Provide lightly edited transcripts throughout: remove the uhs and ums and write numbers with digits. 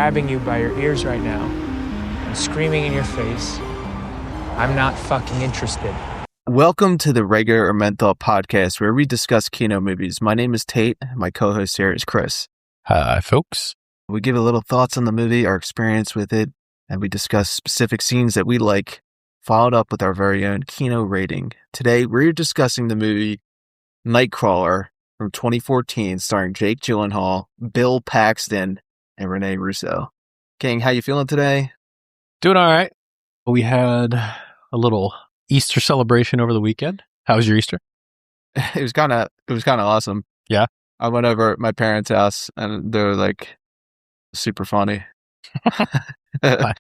grabbing you by your ears right now and screaming in your face, I'm not fucking interested. Welcome to the Regular or Menthol podcast, where we discuss Kino movies. My name is Tate. My co-host here is Chris. Hi, folks. We give a little thoughts on the movie, our experience with it, and we discuss specific scenes that we like, followed up with our very own Kino rating. Today, we're discussing the movie Nightcrawler from 2014, starring Jake Gyllenhaal, Bill Paxton, and Rene Russo. King, how you feeling today? Doing all right. We had a little Easter celebration over the weekend. How was your Easter? It was kind of awesome. Yeah. I went over at my parents' house, and they were like super funny. My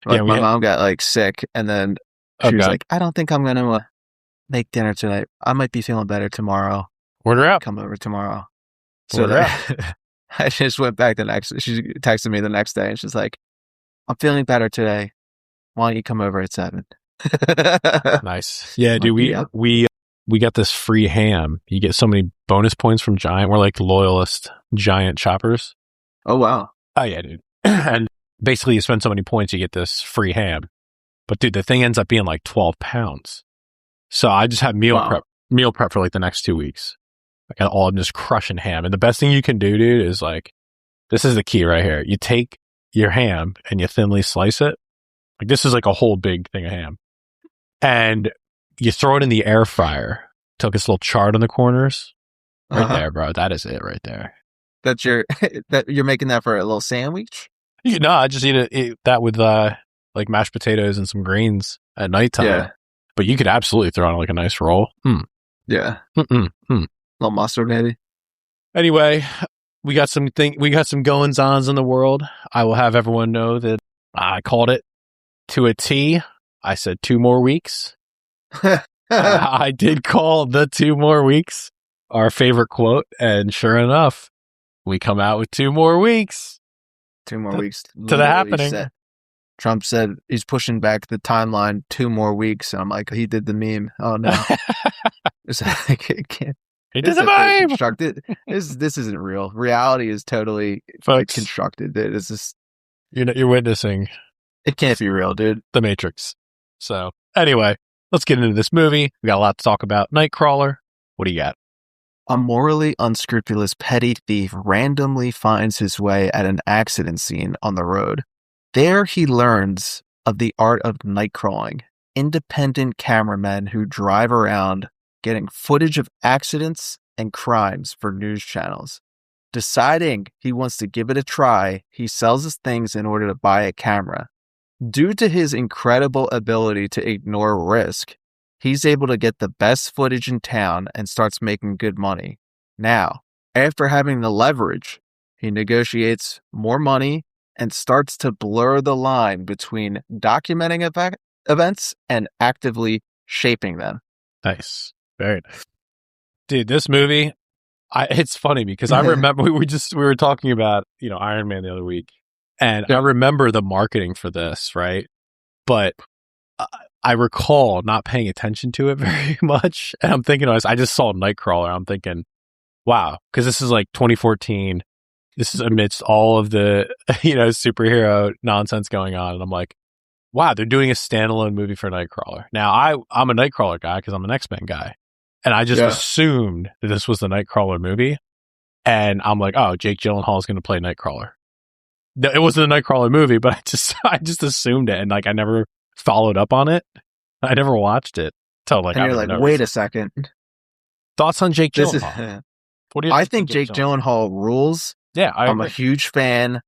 mom got like sick, and then she was like, I don't think I'm going to make dinner tonight. I might be feeling better tomorrow. Order out. Come over tomorrow. Order So I just went back she texted me the next day, and she's like, I'm feeling better today. Why don't you come over at 7? Nice. Yeah, dude, we got this free ham. You get so many bonus points from Giant. We're like the loyalist Giant shoppers. Oh, wow. Oh, yeah, dude. And basically, you spend so many points, you get this free ham. But, dude, the thing ends up being like 12 pounds. So I just had meal prep for like the next 2 weeks. I'm just crushing ham. And the best thing you can do, dude, is like, this is the key right here. You take your ham and you thinly slice it. Like, this is like a whole big thing of ham. And you throw it in the air fryer till it gets a little charred on the corners. Right there, bro. That is it right there. That's you're making that for a little sandwich? No, I just eat that with like mashed potatoes and some greens at nighttime. Yeah. But you could absolutely throw on like a nice roll. Yeah. Little mustard, maybe. Anyway, we got some goings-ons in the world. I will have everyone know that I called it to a T. I said 2 more weeks. I did call the 2 more weeks our favorite quote, and sure enough, we come out with 2 more weeks. 2 more weeks to the happening. Trump said he's pushing back the timeline 2 more weeks, and I'm like, he did the meme. Oh no, it's like, it can't. He did the meme. Constructed. This isn't real. Reality is totally constructed. It's just you're witnessing. It can't be real, dude. The Matrix. So anyway, let's get into this movie. We got a lot to talk about. Nightcrawler. What do you got? A morally unscrupulous petty thief randomly finds his way at an accident scene on the road. There he learns of the art of nightcrawling, independent cameramen who drive around getting footage of accidents and crimes for news channels. Deciding he wants to give it a try, he sells his things in order to buy a camera. Due to his incredible ability to ignore risk, he's able to get the best footage in town and starts making good money. Now, after having the leverage, he negotiates more money and starts to blur the line between documenting events and actively shaping them. Nice. Very nice. Dude, this movie, it's funny because I remember we were talking about, Iron Man the other week, and I remember the marketing for this, right? But I recall not paying attention to it very much. And I'm thinking, I just saw Nightcrawler. I'm thinking, wow, because this is like 2014. This is amidst all of the, superhero nonsense going on. And I'm like, wow, they're doing a standalone movie for Nightcrawler. Now, I'm a Nightcrawler guy because I'm an X-Men guy. And I just assumed that this was the Nightcrawler movie. And I'm like, oh, Jake Gyllenhaal is going to play Nightcrawler. It wasn't a Nightcrawler movie, but I just assumed it. And like, I never followed up on it. I never watched it. Till like, and you're like, wait a second. Thoughts on Jake Gyllenhaal? I think Jake Gyllenhaal rules. Yeah, I'm a huge fan.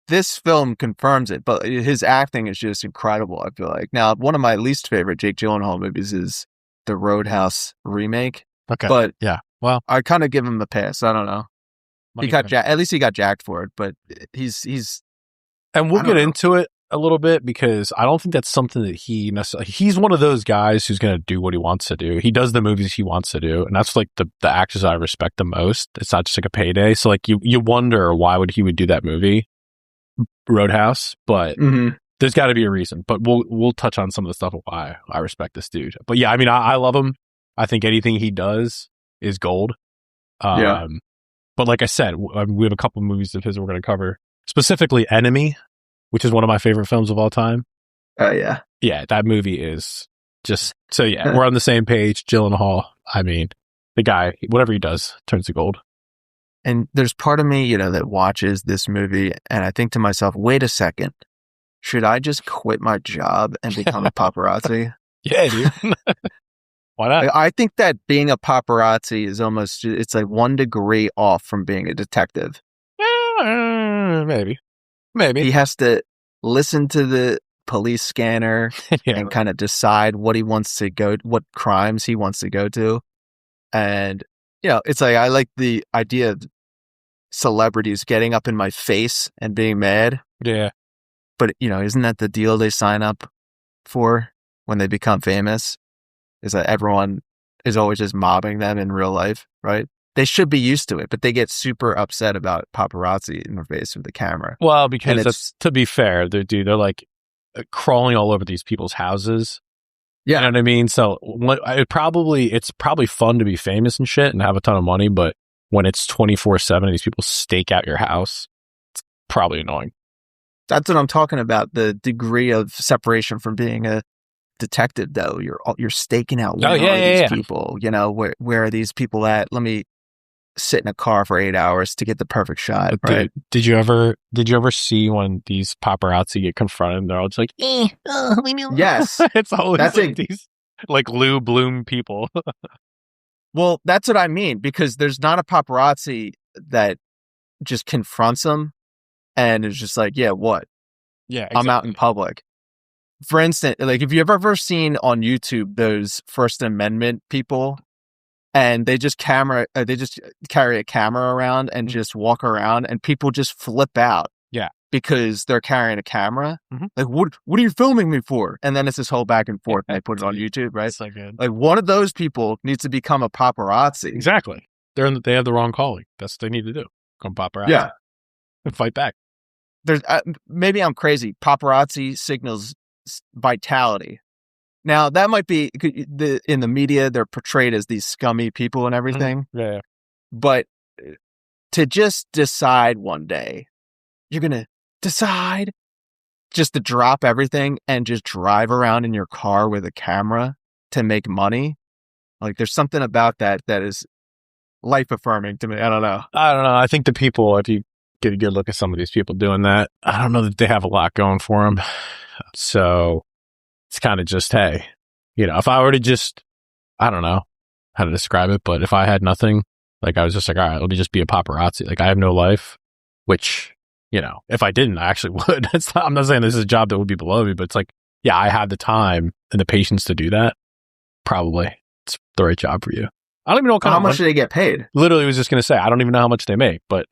This film confirms it, but his acting is just incredible, I feel like. Now, one of my least favorite Jake Gyllenhaal movies is the Roadhouse remake. Okay. But yeah, well, I kind of give him a pass. I don't know. At least he got jacked for it, but he's and we'll get into it a little bit because I don't think that's something that he necessarily, he's one of those guys who's going to do what he wants to do. He does the movies he wants to do. And that's like the actors I respect the most. It's not just like a payday. So like you wonder why he would do that movie, Roadhouse, but there's got to be a reason, but we'll touch on some of the stuff of why I respect this dude. But yeah, I mean, I love him. I think anything he does is gold. But like I said, we have a couple movies of his we're going to cover. Specifically Enemy, which is one of my favorite films of all time. Oh, yeah. Yeah, that movie is just... So yeah, we're on the same page. Gyllenhaal, I mean, the guy, whatever he does, turns to gold. And there's part of me, that watches this movie and I think to myself, wait a second, should I just quit my job and become a paparazzi? Yeah, dude. Why not? I think that being a paparazzi is almost, it's like 1 degree off from being a detective. Maybe. He has to listen to the police scanner and kind of decide what he wants to go, what crimes he wants to go to. And, it's like, I like the idea of celebrities getting up in my face and being mad. Yeah. But, isn't that the deal they sign up for when they become famous? Is that everyone is always just mobbing them in real life, right? They should be used to it, but they get super upset about paparazzi in their face with the camera. Well, because that's, to be fair, they're like crawling all over these people's houses. Yeah. You know what I mean? So it's probably fun to be famous and shit and have a ton of money, but when it's 24/7 and these people stake out your house, it's probably annoying. That's what I'm talking about. The degree of separation from being a detective, though. You're staking out these people. Where are these people at? Let me sit in a car for 8 hours to get the perfect shot. Right? Did you ever see when these paparazzi get confronted? They're all just like, we knew. Yes, it's always these like Lou Bloom people. Well, that's what I mean, because there's not a paparazzi that just confronts them and is just like, yeah, what? Yeah, exactly. I'm out in public. For instance, like, if you've ever seen on YouTube those First Amendment people, and they just carry a camera around and just walk around, and people just flip out. Yeah, because they're carrying a camera. Mm-hmm. Like, what are you filming me for? And then it's this whole back and forth. And they put it on YouTube, right? So good. Like, one of those people needs to become a paparazzi. Exactly. They have the wrong calling. That's what they need to do. Become paparazzi. Yeah, and fight back. There's maybe I'm crazy. Paparazzi signals vitality. Now, that might be in the media, they're portrayed as these scummy people and everything. Mm-hmm. Yeah. But to just decide one day, you're going to decide just to drop everything and just drive around in your car with a camera to make money. Like, there's something about that is life affirming to me. I don't know. I think the people, if you get a good look at some of these people doing that, I don't know that they have a lot going for them. So it's kind of just, hey, if I were to just, I don't know how to describe it, but if I had nothing, like, I was just like, all right, let me just be a paparazzi. Like, I have no life, which, if I didn't, I actually would. I'm not saying this is a job that would be below me, but it's like, yeah, I have the time and the patience to do that. Probably it's the right job for you. I don't even know how much do they get paid. Literally was just going to say, I don't even know how much they make, but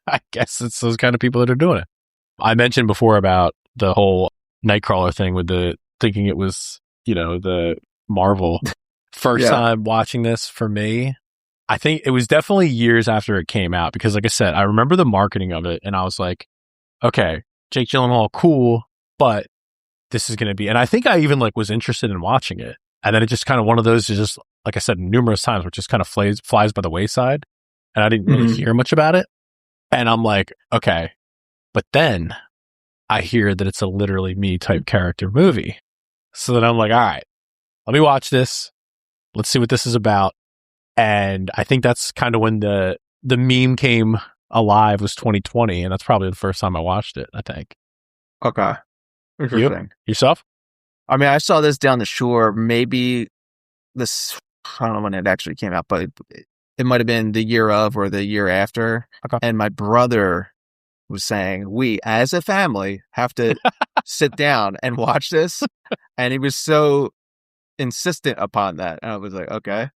I guess it's those kind of people that are doing it. I mentioned before about the whole Nightcrawler thing with thinking it was, the Marvel. First time watching this for me, I think it was definitely years after it came out, because like I said, I remember the marketing of it and I was like, okay, Jake Gyllenhaal, cool, but this is going to be, and I think I even was interested in watching it. And then it just kind of one of those is just, like I said, numerous times where it just kind of flies by the wayside and I didn't really hear much about it. And I'm like, okay, but then I hear that it's a literally me type character movie. So then I'm like, all right, let me watch this. Let's see what this is about. And I think that's kind of when the meme came alive, was 2020. And that's probably the first time I watched it, I think. Okay. Interesting. Yourself? I mean, I saw this down the shore, maybe I don't know when it actually came out, but it might have been the year of or the year after. Okay. And my brother was saying, we as a family have to sit down and watch this. And he was so insistent upon that. And I was like, okay.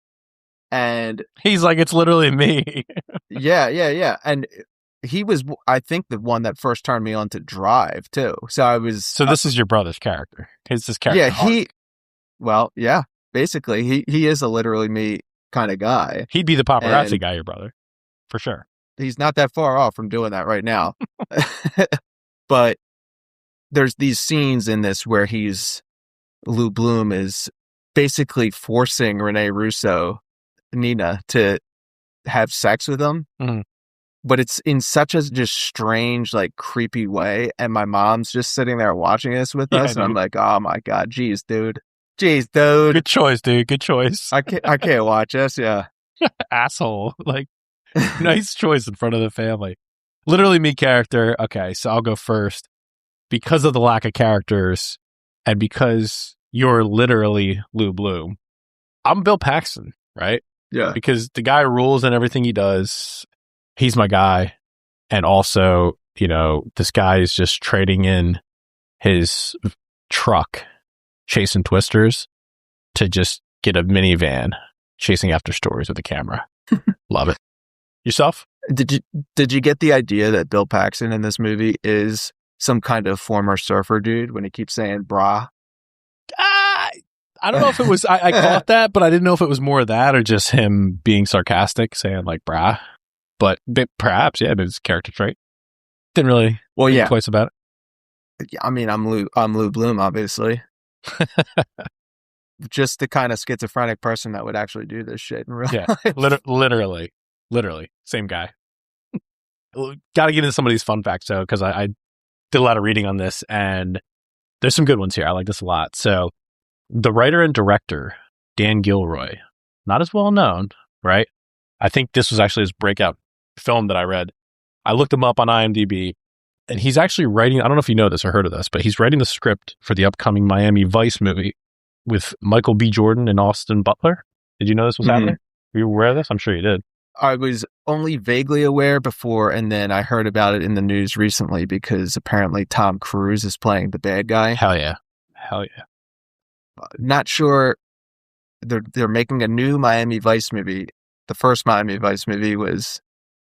And he's like, it's literally me. Yeah. And he was, I think, the one that first turned me on to Drive too. So this is your brother's character. His character. Yeah, basically he is a literally me kind of guy. He'd be the paparazzi guy, your brother, for sure. He's not that far off from doing that right now. But there's these scenes in this where Lou Bloom is basically forcing Rene Russo, Nina, to have sex with him. Mhm. But it's in such a just strange, like creepy way. And my mom's just sitting there watching this with us. And I'm dude. like, oh my God, geez, dude. Jeez, dude. Good choice, dude. Good choice. I can't watch this. Yeah. Asshole. Like, nice choice in front of the family. Literally me character. Okay, so I'll go first. Because of the lack of characters and because you're literally Lou Bloom, I'm Bill Paxton, right? Yeah. Because the guy rules in everything he does. He's my guy. And also, this guy is just trading in his truck, chasing twisters, to just get a minivan, chasing after stories with a camera. Love it. Yourself? Did you get the idea that Bill Paxton in this movie is some kind of former surfer dude when he keeps saying brah? I don't know if it was, I caught that, but I didn't know if it was more of that or just him being sarcastic, saying like brah. But perhaps, yeah, it's a character trait. Didn't really think twice about it. I mean, I'm Lou Bloom, obviously. Just the kind of schizophrenic person that would actually do this shit in real life. Literally, same guy. Got to get into some of these fun facts though, because I did a lot of reading on this, and there's some good ones here. I like this a lot. So, the writer and director Dan Gilroy, not as well known, right? I think this was actually his breakout film that I read. I looked him up on IMDb, and he's actually writing, I don't know if you know this or heard of this, but he's writing the script for the upcoming Miami Vice movie with Michael B. Jordan and Austin Butler. Did you know this was happening? Were you aware of this? I'm sure you did. I was only vaguely aware before, and then I heard about it in the news recently because apparently Tom Cruise is playing the bad guy. Hell yeah. Not sure. They're making a new Miami Vice movie. The first Miami Vice movie was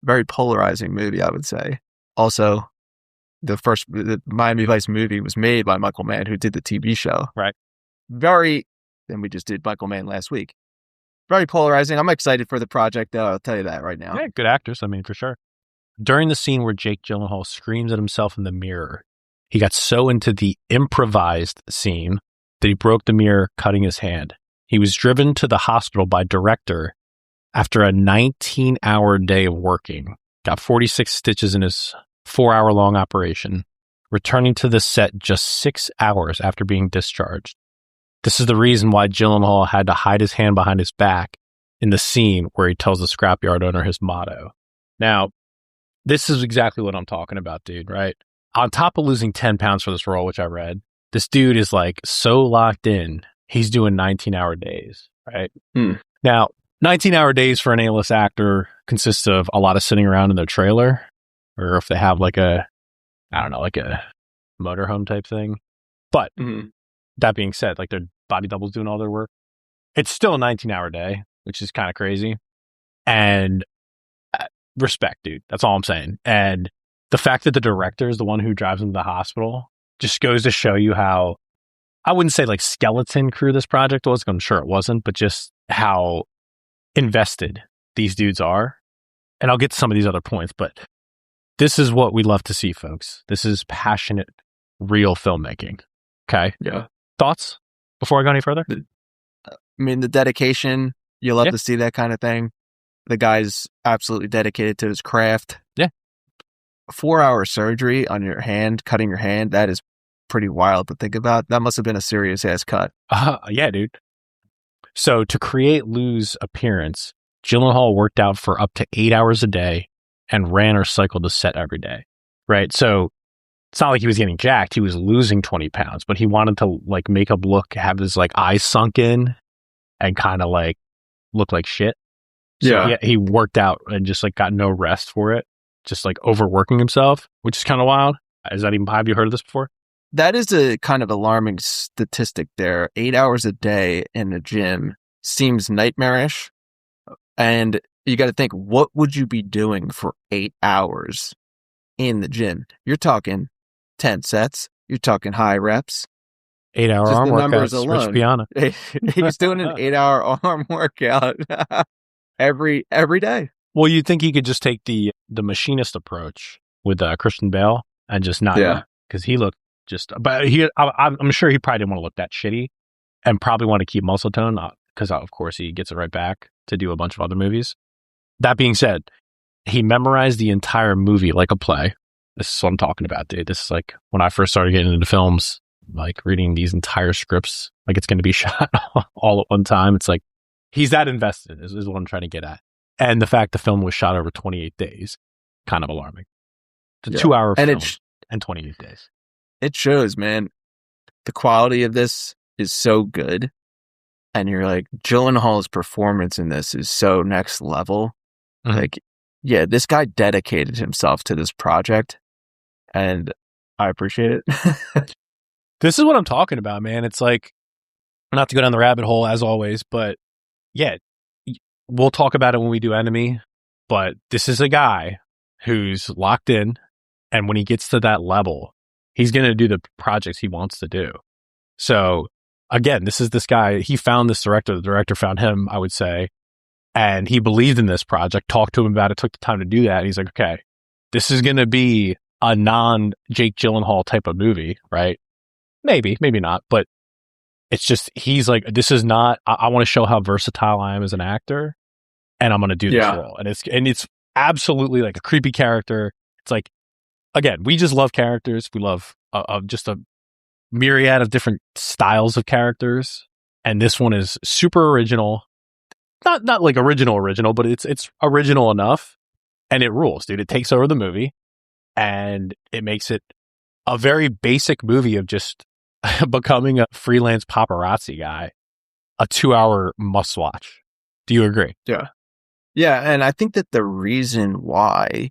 a very polarizing movie, I would say. Also, the Miami Vice movie was made by Michael Mann, who did the TV show. Right. And we just did Michael Mann last week. Very polarizing. I'm excited for the project, though. I'll tell you that right now. Yeah, good actors. I mean, for sure. During the scene where Jake Gyllenhaal screams at himself in the mirror, he got so into the improvised scene that he broke the mirror, cutting his hand. He was driven to the hospital by director after a 19-hour day of working. Got 46 stitches in his 4-hour-long operation, returning to the set just 6 hours after being discharged. This is the reason why Gyllenhaal had to hide his hand behind his back in the scene where he tells the scrapyard owner his motto. Now, this is exactly what I'm talking about, dude, right? On top of losing 10 pounds for this role, which I read, this dude is like so locked in, he's doing 19-hour days, right? Now, 19-hour days for an A-list actor consists of a lot of sitting around in their trailer, or if they have like a motorhome type thing. But that being said, like their body doubles doing all their work. It's still a 19-hour day, which is kind of crazy. And respect, dude. That's all I'm saying. And the fact that the director is the one who drives him to the hospital just goes to show you how, I wouldn't say like skeleton crew this project was, I'm sure it wasn't, but just how invested these dudes are. And I'll get to some of these other points, but this is what we love to see, folks. This is passionate, real filmmaking. Okay? Yeah. Thoughts before I go any further? I mean, the dedication, you love to see that kind of thing. The guy's absolutely dedicated to his craft. Yeah. 4-hour surgery on your hand, cutting your hand, that is pretty wild to think about. That must have been a serious ass cut. Yeah, dude. So to create Lou's appearance, Gyllenhaal worked out for up to 8 hours a day and ran or cycled the set every day. Right? So it's not like he was getting jacked. He was losing 20 pounds, but he wanted to like make up look, have his like eyes sunk in and kind of like look like shit. So he worked out and just like got no rest for it. Just like overworking himself, which is kind of wild. Have you heard of this before? That is a kind of alarming statistic there. 8 hours a day in the gym seems nightmarish. And you got to think, what would you be doing for 8 hours in the gym? You're talking 10 sets. You're talking high reps. 8-hour arm workouts. Rich Piana. He's doing an 8-hour arm workout every day. Well, you'd think he could just take the machinist approach with Christian Bale and just not, because he looked but I'm sure he probably didn't want to look that shitty and probably want to keep muscle tone, because of course he gets it right back to do a bunch of other movies. That being said, he memorized the entire movie like a play. This is what I'm talking about, dude. This is like when I first started getting into films, like reading these entire scripts, like it's going to be shot all at one time. It's like, he's that invested is what I'm trying to get at. And the fact the film was shot over 28 days, kind of alarming. It's a 2-hour film and 28 days. It shows, man. The quality of this is so good. And you're like, Gyllenhaal's performance in this is so next level. Mm-hmm. Like, yeah, this guy dedicated himself to this project. And I appreciate it. This is what I'm talking about, man. It's like, not to go down the rabbit hole as always, but yeah, we'll talk about it when we do Enemy. But this is a guy who's locked in. And when he gets to that level, he's going to do the projects he wants to do. So again, this is this guy. He found this director. The director found him, I would say. And he believed in this project, talked to him about it, took the time to do that. And he's like, okay, this is going to be a non-Jake Gyllenhaal type of movie, right? Maybe not. But it's just, he's like, this is not, I want to show how versatile I am as an actor. And I'm going to do this role. And it's absolutely like a creepy character. It's like, again, we just love characters. We love just a myriad of different styles of characters. And this one is super original. Not like original, but it's original enough. And it rules, dude. It takes over the movie. And it makes it a very basic movie of just becoming a freelance paparazzi guy. A 2-hour must watch. Do you agree? Yeah. Yeah. And I think that the reason why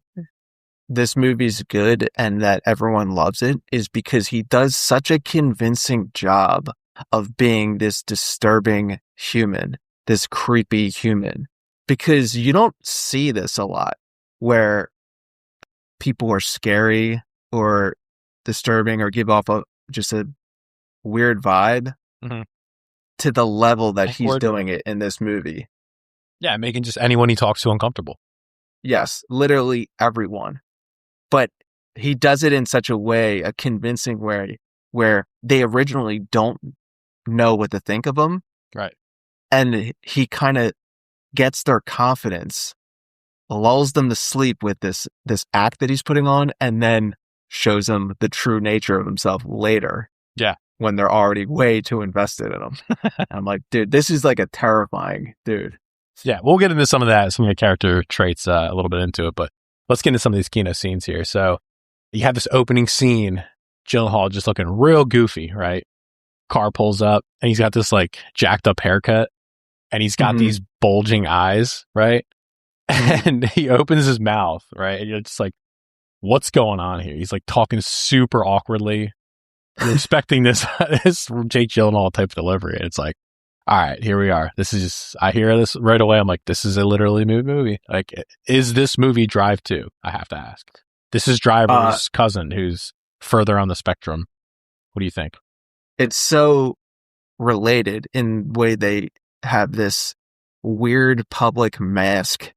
this movie's good and that everyone loves it is because he does such a convincing job of being this disturbing human, this creepy human, because you don't see this a lot where people are scary or disturbing or give off just a weird vibe to the level that he's doing it in this movie. Yeah, making just anyone he talks to uncomfortable. Yes, literally everyone. But he does it in such a way, a convincing way, where they originally don't know what to think of him. Right. And he kind of gets their confidence, lulls them to sleep with this act that he's putting on, and then shows them the true nature of himself later. Yeah. When they're already way too invested in him. I'm like, dude, this is like a terrifying dude. Yeah, we'll get into some of the character traits a little bit into it, but let's get into some of these Kino scenes here. So you have this opening scene, Gyllenhaal just looking real goofy, right? Car pulls up and he's got this like jacked up haircut and he's got these bulging eyes, right? And he opens his mouth, right? And you're just like, what's going on here? He's like talking super awkwardly. You're expecting this Jake Gyllenhaal type of delivery. And it's like, all right, here we are. This is just, I hear this right away. I'm like, this is a literally movie. Like, is this movie Drive 2? I have to ask. This is Driver's cousin who's further on the spectrum. What do you think? It's so related in the way they have this weird public mask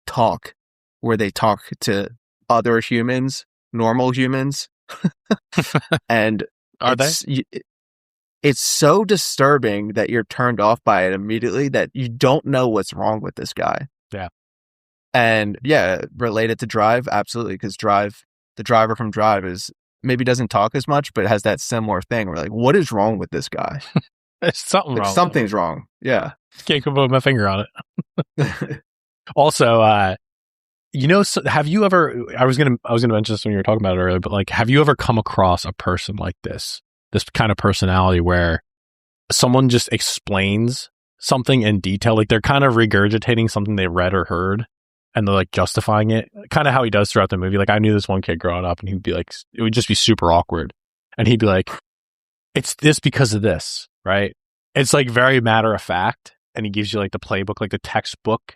talk where they talk to other humans, normal humans. And are they? It's so disturbing that you're turned off by it immediately that you don't know what's wrong with this guy. Yeah. And yeah, related to Drive, absolutely, because the driver from Drive maybe doesn't talk as much, but has that similar thing where like, what is wrong with this guy? There's something wrong. Something's wrong. Yeah. Can't put my finger on it. Also, have you ever, I was going to mention this when you were talking about it earlier, but like, have you ever come across a person like this kind of personality where someone just explains something in detail, like they're kind of regurgitating something they read or heard and they're like justifying it, kind of how he does throughout the movie. Like I knew this one kid growing up and he'd be like, it would just be super awkward. And he'd be like, it's this because of this, right? It's like very matter of fact. And he gives you like the playbook, like the textbook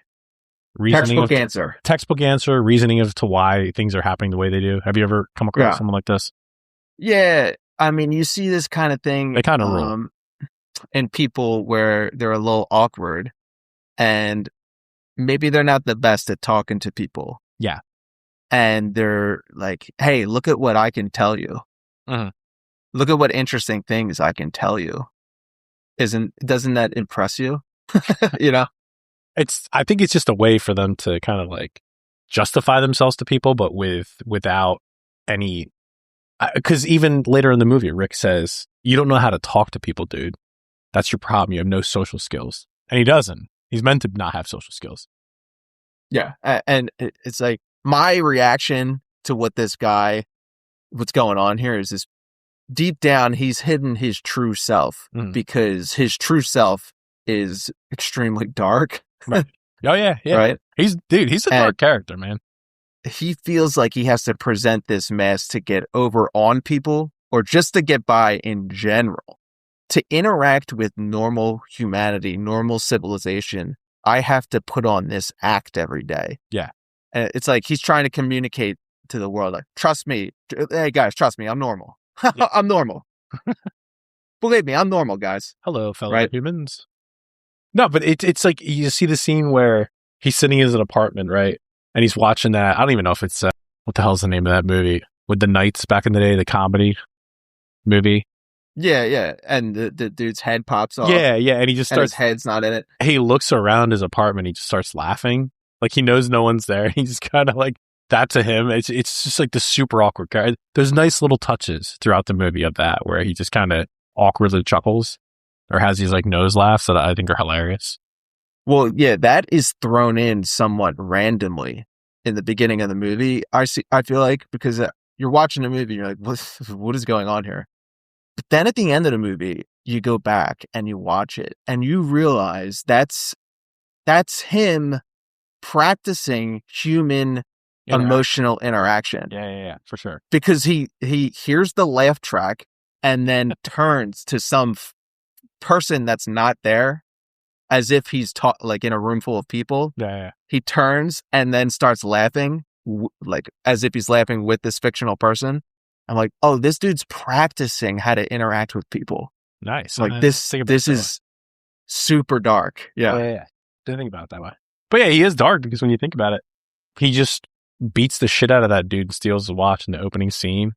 answer, reasoning as to why things are happening the way they do. Have you ever come across someone like this? Yeah. I mean, you see this kind of thing. They kind of rule. In people where they're a little awkward and maybe they're not the best at talking to people. Yeah. And they're like, hey, look at what I can tell you. Mm-hmm. Look at what interesting things I can tell you. Doesn't that impress you? You know? I think it's just a way for them to kind of like justify themselves to people, but without any, because even later in the movie, Rick says, "You don't know how to talk to people, dude. That's your problem. You have no social skills." And he doesn't. He's meant to not have social skills. Yeah. And it's like my reaction to what's going on here is this: deep down, he's hidden his true self because his true self is extremely dark. Right. Oh yeah. Right. He's a dark character, man. He feels like he has to present this mask to get over on people or just to get by in general. To interact with normal humanity, normal civilization, I have to put on this act every day. Yeah. And it's like he's trying to communicate to the world, like, trust me. Hey, guys, trust me. I'm normal. Yeah. I'm normal. Believe me, I'm normal, guys. Hello, fellow humans. No, but it's like you see the scene where he's sitting in his apartment, right? And he's watching that. I don't even know if it's what the hell's the name of that movie with the Knights back in the day, the comedy movie. Yeah. And the dude's head pops off. Yeah. And he just starts. His head's not in it. He looks around his apartment. He just starts laughing. Like he knows no one's there. He just kind of like that to him. It's just like the super awkward character. There's nice little touches throughout the movie of that where he just kind of awkwardly chuckles or has these like nose laughs that I think are hilarious. Well, yeah, that is thrown in somewhat randomly in the beginning of the movie. I feel like because you're watching a movie, you're like, what is going on here? But then at the end of the movie, you go back and you watch it and you realize that's him practicing human emotional interaction. Yeah, for sure. Because he hears the laugh track and then turns to some person that's not there as if he's like in a room full of people. Yeah. He turns and then starts laughing like as if he's laughing with this fictional person. I'm like, oh, this dude's practicing how to interact with people. Nice. Like this is super dark. Yeah. Didn't think about it that way. But yeah, he is dark because when you think about it, he just beats the shit out of that dude and steals the watch in the opening scene.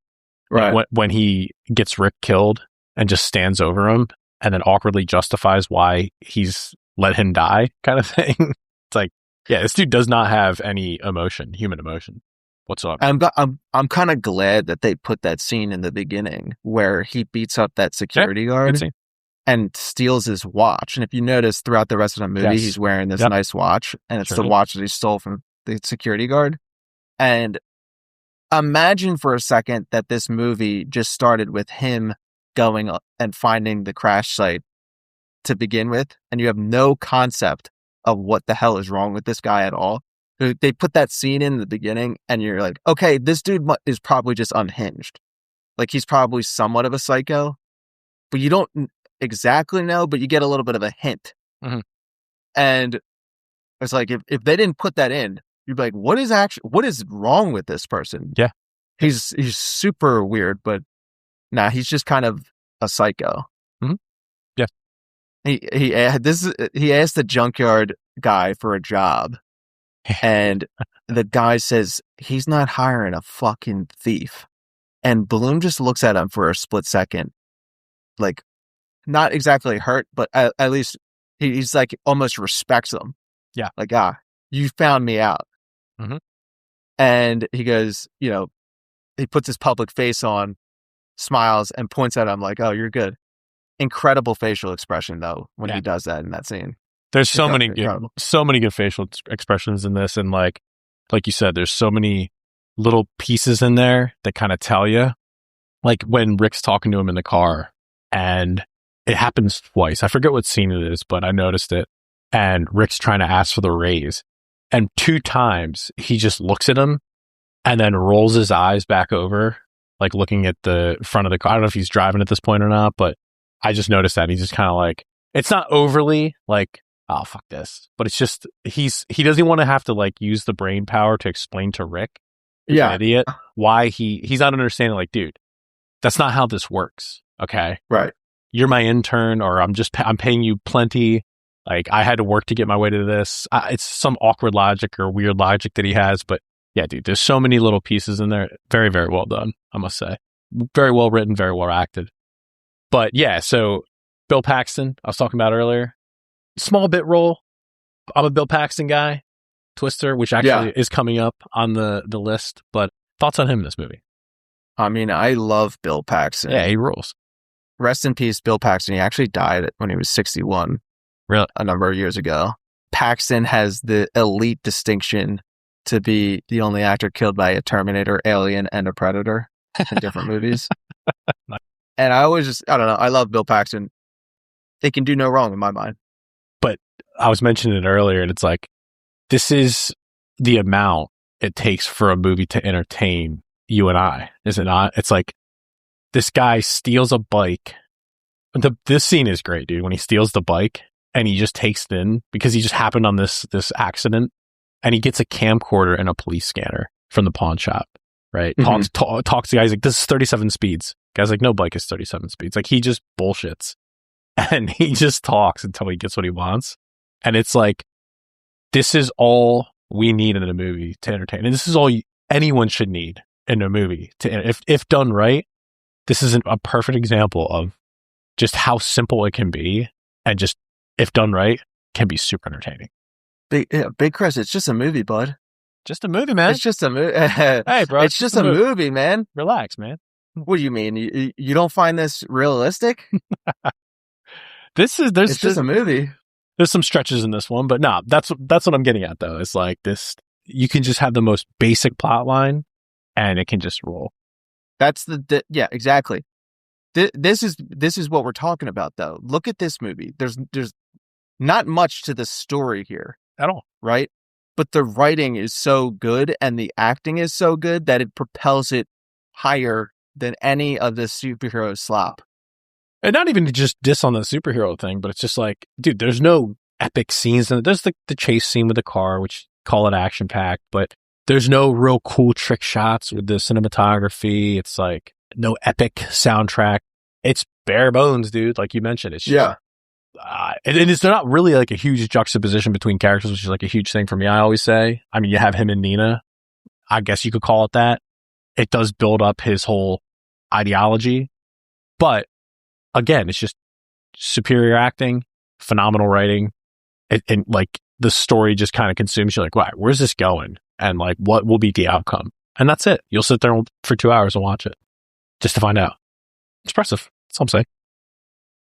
Right. When he gets Rick killed and just stands over him and then awkwardly justifies why he's let him die kind of thing. It's like, yeah, this dude does not have any emotion, human emotion whatsoever. I'm kind of glad that they put that scene in the beginning where he beats up that security guard and steals his watch. And if you notice throughout the rest of the movie, he's wearing this nice watch, and it's the watch that he stole from the security guard. And imagine for a second that this movie just started with him going and finding the crash site to begin with, and you have no concept of what the hell is wrong with this guy at all. They put that scene in the beginning, and you're like, okay, this dude is probably just unhinged. Like, he's probably somewhat of a psycho, but you don't exactly know, but you get a little bit of a hint. Mm-hmm. And it's like, if they didn't put that in, you'd be like, what is wrong with this person? Yeah. He's super weird, but he's just kind of a psycho. Mm-hmm. Yeah. He asked the junkyard guy for a job, and the guy says he's not hiring a fucking thief. And Bloom just looks at him for a split second, like not exactly hurt, but at least he's like almost respects him. Yeah. Like, you found me out. Mm-hmm. And he goes, he puts his public face on, smiles, and points at him like, oh, you're good. Incredible facial expression, though, when he does that in that scene. There's so many good facial expressions in this. And like you said, there's so many little pieces in there that kind of tell you. Like when Rick's talking to him in the car, and it happens twice. I forget what scene it is, but I noticed it. And Rick's trying to ask for the raise. And 2 times he just looks at him and then rolls his eyes back over, like looking at the front of the car. I don't know if he's driving at this point or not, but I just noticed that. He's just kind of like, it's not overly like, oh, fuck this. But it's just, he doesn't want to have to like use the brain power to explain to Rick, an idiot, why he's not understanding, like, dude, that's not how this works. Okay. Right. You're my intern, or I'm paying you plenty. Like, I had to work to get my way to this. It's some awkward logic or weird logic that he has. But yeah, dude, there's so many little pieces in there. Very, very well done, I must say. Very well written, very well acted. But yeah, so Bill Paxton, I was talking about earlier, small bit role, I'm a Bill Paxton guy. Twister, which actually is coming up on the list. But thoughts on him in this movie? I mean, I love Bill Paxton. Yeah, he rules. Rest in peace, Bill Paxton. He actually died when he was 61. Really? A number of years ago. Paxton has the elite distinction to be the only actor killed by a Terminator, Alien, and a Predator in different movies. And I don't know, I love Bill Paxton. They can do no wrong in my mind. But I was mentioning it earlier, and it's like, this is the amount it takes for a movie to entertain you and I, is it not? It's like, this guy steals a bike. This scene is great, dude, when he steals the bike and he just takes it in because he just happened on this accident, and he gets a camcorder and a police scanner from the pawn shop, right? Mm-hmm. Talks to the guy, he's like, this is 37 speeds. Guy's like, no bike is 37 speeds. Like, he just bullshits. And he just talks until he gets what he wants. And it's like, this is all we need in a movie to entertain. And this is all anyone should need in a movie. If done right, this is a perfect example of just how simple it can be. And just, if done right, can be super entertaining. Big Chris, it's just a movie, bud. Just a movie, man. It's just a movie. Hey, bro. It's just a movie, man. Relax, man. What do you mean? You don't find this realistic? It's just a movie. There's some stretches in this one, but no, that's what I'm getting at though. It's like this, you can just have the most basic plot line and it can just roll. That's yeah, exactly. This is what we're talking about though. Look at this movie. There's not much to the story here at all, right? But the writing is so good and the acting is so good that it propels it higher than any of the superhero slop. And not even to just diss on the superhero thing, but it's just like, dude, there's no epic scenes. And there's the chase scene with the car, which call it action packed, but there's no real cool trick shots with the cinematography. It's like no epic soundtrack. It's bare bones, dude. Like you mentioned, it's just, and it's not really like a huge juxtaposition between characters, which is like a huge thing for me. I always say, I mean, you have him and Nina. I guess you could call it that. It does build up his whole ideology, but again, it's just superior acting, phenomenal writing, and like the story just kind of consumes you. Like, wow, where's this going? And like, what will be the outcome? And that's it. You'll sit there for 2 hours and watch it just to find out. It's impressive. That's all I'm saying.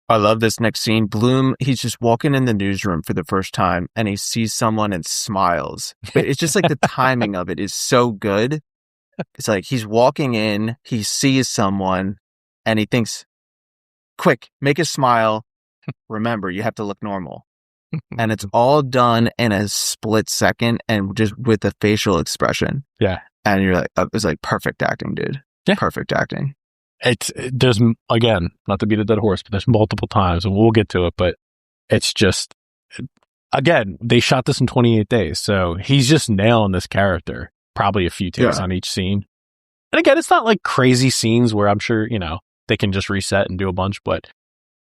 I love this next scene. Bloom, he's just walking in the newsroom for the first time and he sees someone and smiles. But it's just like the timing of it is so good. It's like he's walking in, he sees someone and he thinks, quick, make a smile. Remember, you have to look normal. And it's all done in a split second and just with a facial expression. Yeah. And you're like, it's like perfect acting, dude. Yeah. Perfect acting. There's, again, not to beat a dead horse, but there's multiple times and we'll get to it, but it's just, again, they shot this in 28 days. So he's just nailing this character, probably a few takes on each scene. And again, it's not like crazy scenes where I'm sure, they can just reset and do a bunch, but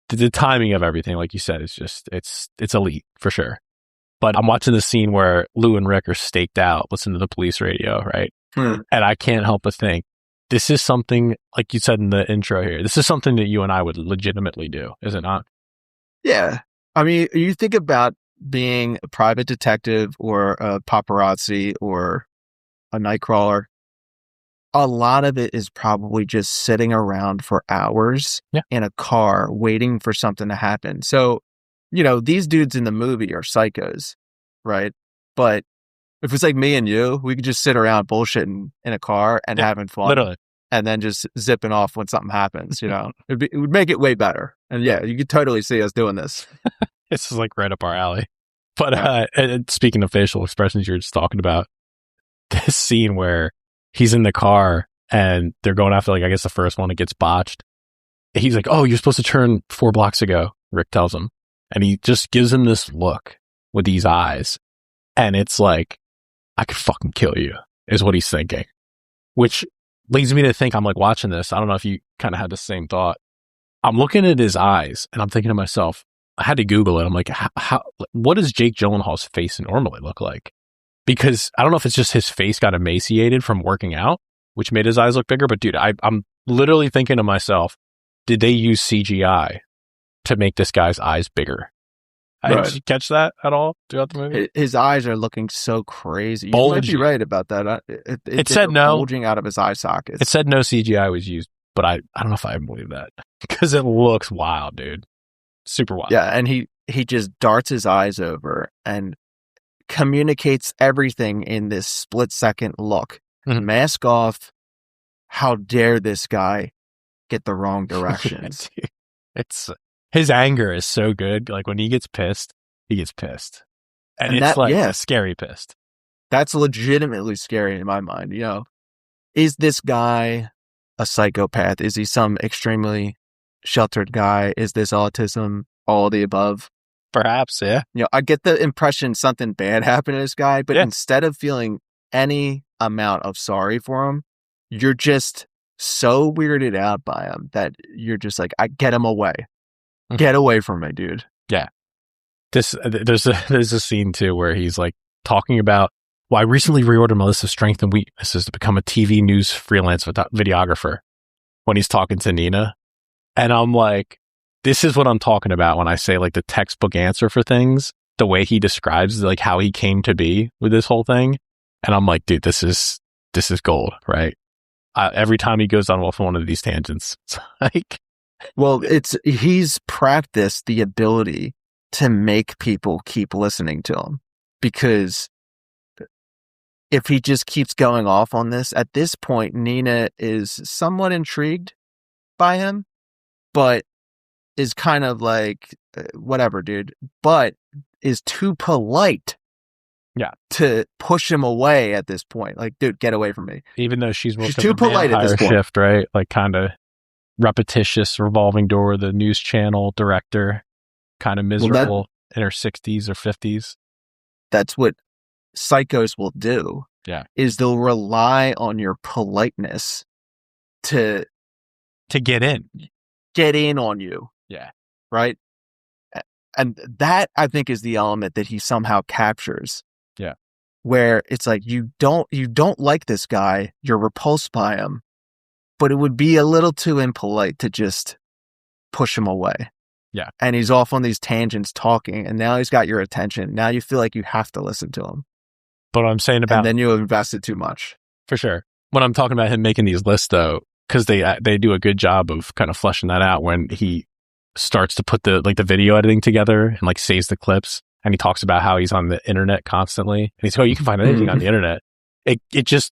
the timing of everything, like you said, is just, it's elite for sure. But I'm watching this scene where Lou and Rick are staked out, listening to the police radio, right? And I can't help but think, this is something, like you said in the intro here, this is something that you and I would legitimately do, is it not? Yeah. I mean, you think about being a private detective or a paparazzi or a nightcrawler, a lot of it is probably just sitting around for hours in a car waiting for something to happen. So, these dudes in the movie are psychos, right? But if it's like me and you, we could just sit around bullshitting in a car and having fun. Literally. And then just zipping off when something happens, it would make it way better. And yeah, you could totally see us doing this. This is like right up our alley. But and speaking of facial expressions, you're just talking about this scene where he's in the car and they're going after, like, I guess the first one, it gets botched. He's like, oh, you're supposed to turn 4 blocks ago, Rick tells him. And he just gives him this look with these eyes. And it's like, I could fucking kill you, is what he's thinking. Which leads me to think, I'm like watching this. I don't know if you kind of had the same thought. I'm looking at his eyes and I'm thinking to myself, I had to Google it. I'm like, what does Jake Gyllenhaal's face normally look like? Because I don't know if it's just his face got emaciated from working out, which made his eyes look bigger. But dude, I'm literally thinking to myself, did they use CGI to make this guy's eyes bigger? Did you catch that at all throughout the movie? His eyes are looking so crazy. Bulging. You might be right about that. It said no. Bulging out of his eye sockets. It said no CGI was used, but I don't know if I believe that because it looks wild, dude. Super wild. Yeah, and he just darts his eyes over and communicates everything in this split-second look. Mhm. Mask off. How dare this guy get the wrong directions? It's his anger is so good. Like when he gets pissed, and it's scary pissed. That's legitimately scary in my mind. You know, is this guy a psychopath? Is he some extremely sheltered guy? Is this autism? All of the above? Perhaps, yeah. You know, I get the impression something bad happened to this guy, but instead of feeling any amount of sorry for him, you're just so weirded out by him that you're just like, I get him away. Get away from me, dude. Yeah. There's a scene too where he's like talking about, well, I recently reordered my list of strengths and weaknesses to become a TV news freelance videographer when he's talking to Nina. And I'm like, this is what I'm talking about when I say like the textbook answer for things, the way he describes like how he came to be with this whole thing. And I'm like, dude, this is gold, right? Every time he goes on one of these tangents, it's like, well, he's practiced the ability to make people keep listening to him, because if he just keeps going off on this, at this point, Nina is somewhat intrigued by him, but is kind of like, whatever, dude, but is too polite to push him away at this point. Like, dude, get away from me. Even though she's too polite at this point. Shift, right? Like kind of repetitious revolving door, the news channel director, kind of miserable in her 60s or 50s. That's what psychos will do. Yeah. Is they'll rely on your politeness to get in on you. Yeah. Right? And that, I think, is the element that he somehow captures. Yeah. Where it's like, you don't like this guy, you're repulsed by him, but it would be a little too impolite to just push him away. Yeah. And he's off on these tangents talking, and now he's got your attention. Now you feel like you have to listen to him. But what I'm saying about... And then you have invested too much. For sure. When I'm talking about him making these lists, though, because they do a good job of kind of fleshing that out when he starts to put the video editing together and like saves the clips, and he talks about how he's on the internet constantly, and he's you can find anything on the internet. It just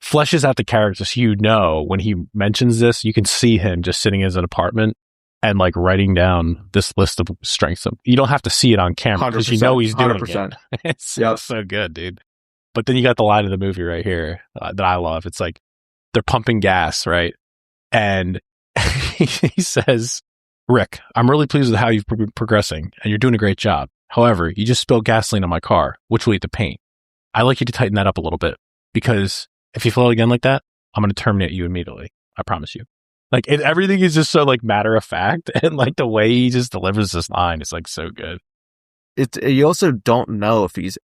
fleshes out the characters. So when he mentions this, you can see him just sitting in his apartment and like writing down this list of strengths. You don't have to see it on camera because he's doing 100%. It. It's so good, dude. But then you got the line of the movie right here that I love. It's like they're pumping gas, right? And he says, Rick, I'm really pleased with how you've been progressing and you're doing a great job. However, you just spilled gasoline on my car, which will eat the paint. I'd like you to tighten that up a little bit, because if you flow again like that, I'm going to terminate you immediately. I promise you. Like everything is just so like matter of fact, and like the way he just delivers this line is like so good. You also don't know if he's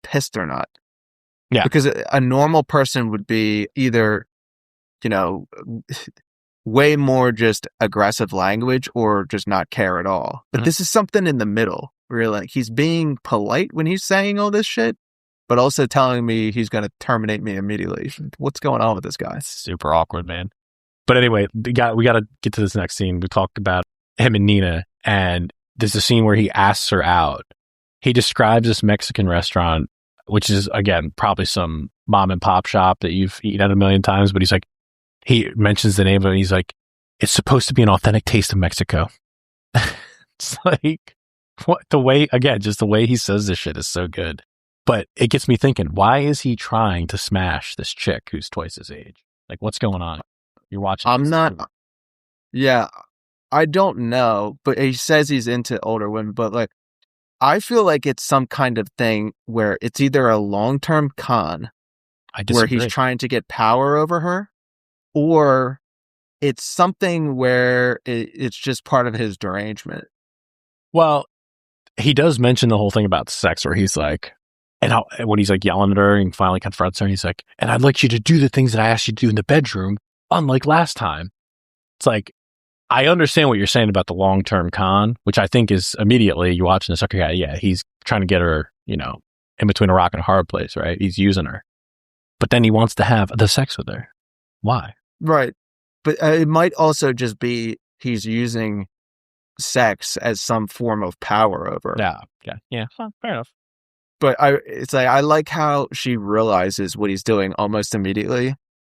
pissed or not. Yeah. Because a normal person would be either, way more just aggressive language or just not care at all. But this is something in the middle where you're like, he's being polite when he's saying all this shit, but also telling me he's going to terminate me immediately. What's going on with this guy? It's super awkward, man. But anyway, we got to get to this next scene. We talked about him and Nina, and there's a scene where he asks her out. He describes this Mexican restaurant, which is, again, probably some mom and pop shop that you've eaten at a million times, but he mentions the name of it, and he's like, it's supposed to be an authentic taste of Mexico. It's like, just the way he says this shit is so good. But it gets me thinking, why is he trying to smash this chick who's twice his age? Like, what's going on? You're watching. I don't know, but he says he's into older women, but like, I feel like it's some kind of thing where it's either a long-term con where he's trying to get power over her, or it's something where it's just part of his derangement. Well, he does mention the whole thing about sex where he's like, when he's like yelling at her and finally confronts her, and he's like, and I'd like you to do the things that I asked you to do in the bedroom, unlike last time. It's like, I understand what you're saying about the long-term con, which I think is immediately you're watching this. Okay, yeah, he's trying to get her, in between a rock and a hard place, right? He's using her. But then he wants to have the sex with her. Why? Right. But it might also just be he's using sex as some form of power over her. Yeah. Well, fair enough. But it's like, I like how she realizes what he's doing almost immediately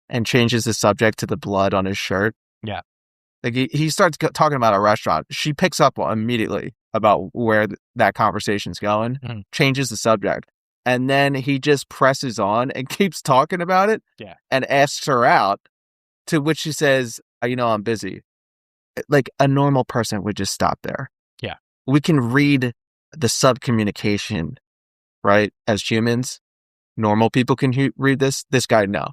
and changes the subject to the blood on his shirt. Yeah. Like he starts talking about a restaurant. She picks up immediately about where that conversation's going, changes the subject. And then he just presses on and keeps talking about it and asks her out, to which she says, I'm busy. Like a normal person would just stop there. Yeah. We can read the subcommunication, right? As humans, normal people can read this. This guy, no.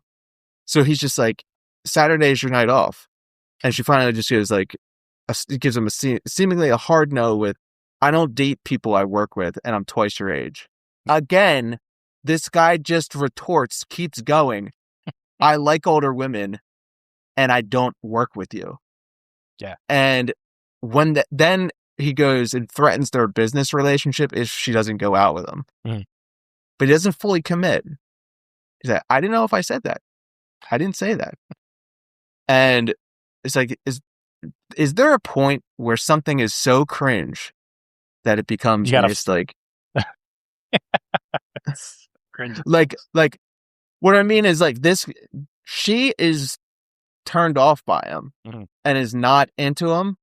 So he's just like, Saturday's your night off. And she finally just goes like, gives him seemingly a hard no with, I don't date people I work with and I'm twice your age. Again, this guy just retorts, keeps going. I like older women and I don't work with you. Yeah. And then he goes and threatens their business relationship if she doesn't go out with him. But he doesn't fully commit. He's like, I didn't know if I said that. I didn't say that. And it's like, is there a point where something is so cringe that it becomes just like cringe? Like what I mean is like this, she is turned off by him and is not into him.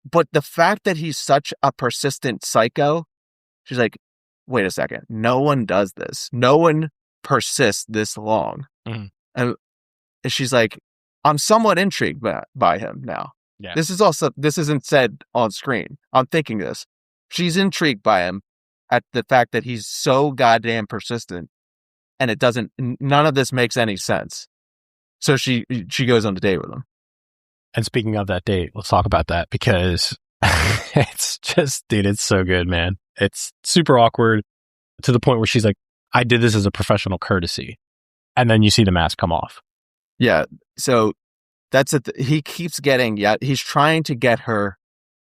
But the fact that he's such a persistent psycho, she's like, wait a second, no one does this. No one persists this long. And she's like, I'm somewhat intrigued by him now. Yeah. This isn't said on screen. I'm thinking this. She's intrigued by him at the fact that he's so goddamn persistent and none of this makes any sense. So she goes on a date with him. And speaking of that date, let's talk about that because it's just, dude, it's so good, man. It's super awkward to the point where she's like, I did this as a professional courtesy. And then you see the mask come off. Yeah. So that's it. He keeps he's trying to get her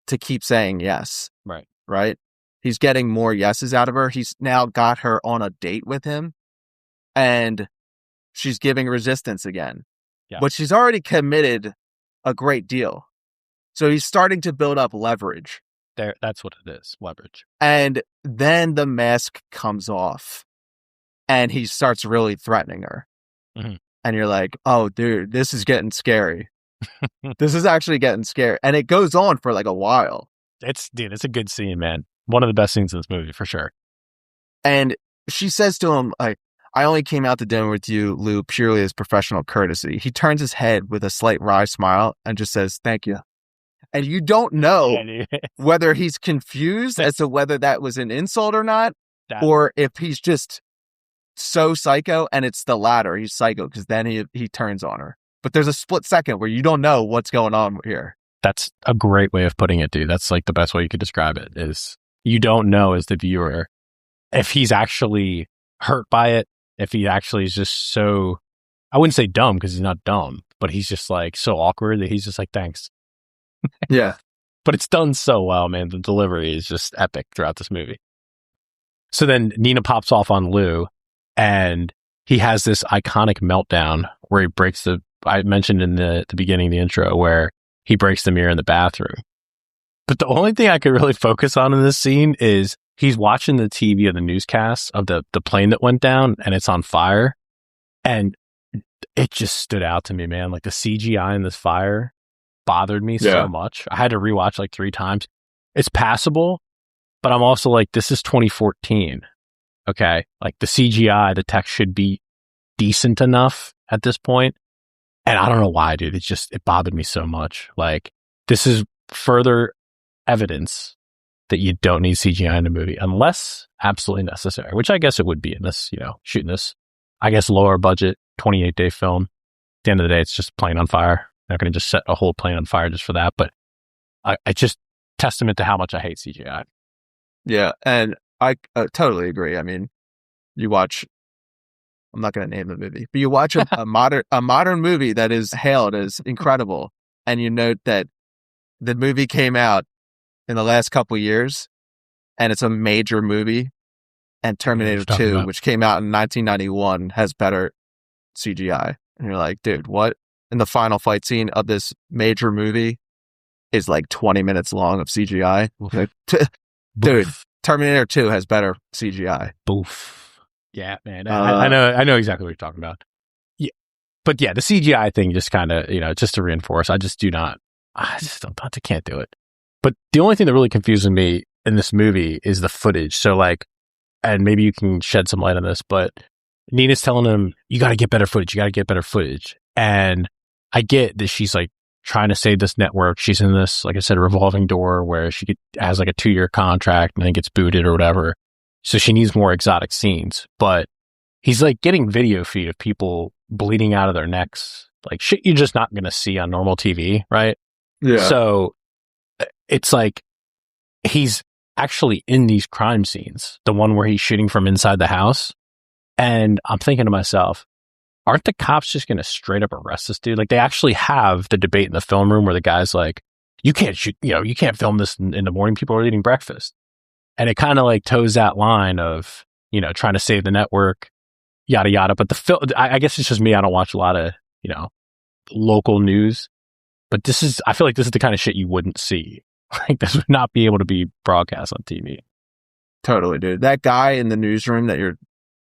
to keep saying yes. Right. He's getting more yeses out of her. He's now got her on a date with him and she's giving resistance again. Yeah. But she's already committed a great deal. So he's starting to build up leverage. That's what it is, leverage. And then the mask comes off and he starts really threatening her. And you're like, oh, dude, this is getting scary. This is actually getting scary. And it goes on for like a while. It's a good scene, man. One of the best scenes in this movie, for sure. And she says to him, I only came out to dinner with you, Lou, purely as professional courtesy. He turns his head with a slight wry smile and just says, thank you. And you don't know whether he's confused as to whether that was an insult or not, or if he's just so psycho, and it's the latter. He's psycho because then he turns on her. But there's a split second where you don't know what's going on here. That's a great way of putting it, dude. That's like the best way you could describe it is you don't know as the viewer if he's actually hurt by it, if he actually is just so, I wouldn't say dumb because he's not dumb, but he's just like so awkward that he's just like, thanks. Yeah. But it's done so well, man. The delivery is just epic throughout this movie. So then Nina pops off on Lou and he has this iconic meltdown where he breaks I mentioned in the beginning of the intro where he breaks the mirror in the bathroom. But the only thing I could really focus on in this scene is he's watching the TV of the newscast of the plane that went down and it's on fire. And it just stood out to me, man. Like the CGI in this fire bothered me so much. I had to rewatch like 3 times. It's passable, but I'm also like, this is 2014. Okay. Like the CGI, the text should be decent enough at this point. And I don't know why, dude. It bothered me so much. Like this is further evidence that you don't need CGI in a movie unless absolutely necessary, which I guess it would be in this, shooting this, I guess, lower budget 28-day film. At the end of the day, it's just plane on fire. They're not going to just set a whole plane on fire just for that. But I just testament to how much I hate CGI. Yeah. And I totally agree. I mean, you watch, I'm not going to name the movie, but you watch a modern movie that is hailed as incredible. And you note that the movie came out in the last couple of years, and it's a major movie, and Terminator 2, which came out in 1991, has better CGI. And you're like, dude, what? And the final fight scene of this major movie is like 20 minutes long of CGI. Like, dude, Terminator 2 has better CGI. Boof. Yeah, man. I know exactly what you're talking about. Yeah. But yeah, the CGI thing just kind of, just to reinforce, I can't do it. But the only thing that really confuses me in this movie is the footage. So like, and maybe you can shed some light on this, but Nina's telling him, you got to get better footage. And I get that she's like trying to save this network. She's in this, like I said, revolving door where she has like a 2-year contract and then gets booted or whatever. So she needs more exotic scenes. But he's like getting video feed of people bleeding out of their necks. Like shit you're just not going to see on normal TV, right? Yeah. So it's like he's actually in these crime scenes, the one where he's shooting from inside the house. And I'm thinking to myself, aren't the cops just going to straight up arrest this dude? Like they actually have the debate in the film room where the guy's like, you can't shoot, you can't film this in the morning. People are eating breakfast. And it kind of like toes that line of, trying to save the network, yada, yada. But the film, I guess it's just me. I don't watch a lot of, local news, but I feel like this is the kind of shit you wouldn't see. Like this would not be able to be broadcast on TV. Totally, dude. That guy in the newsroom that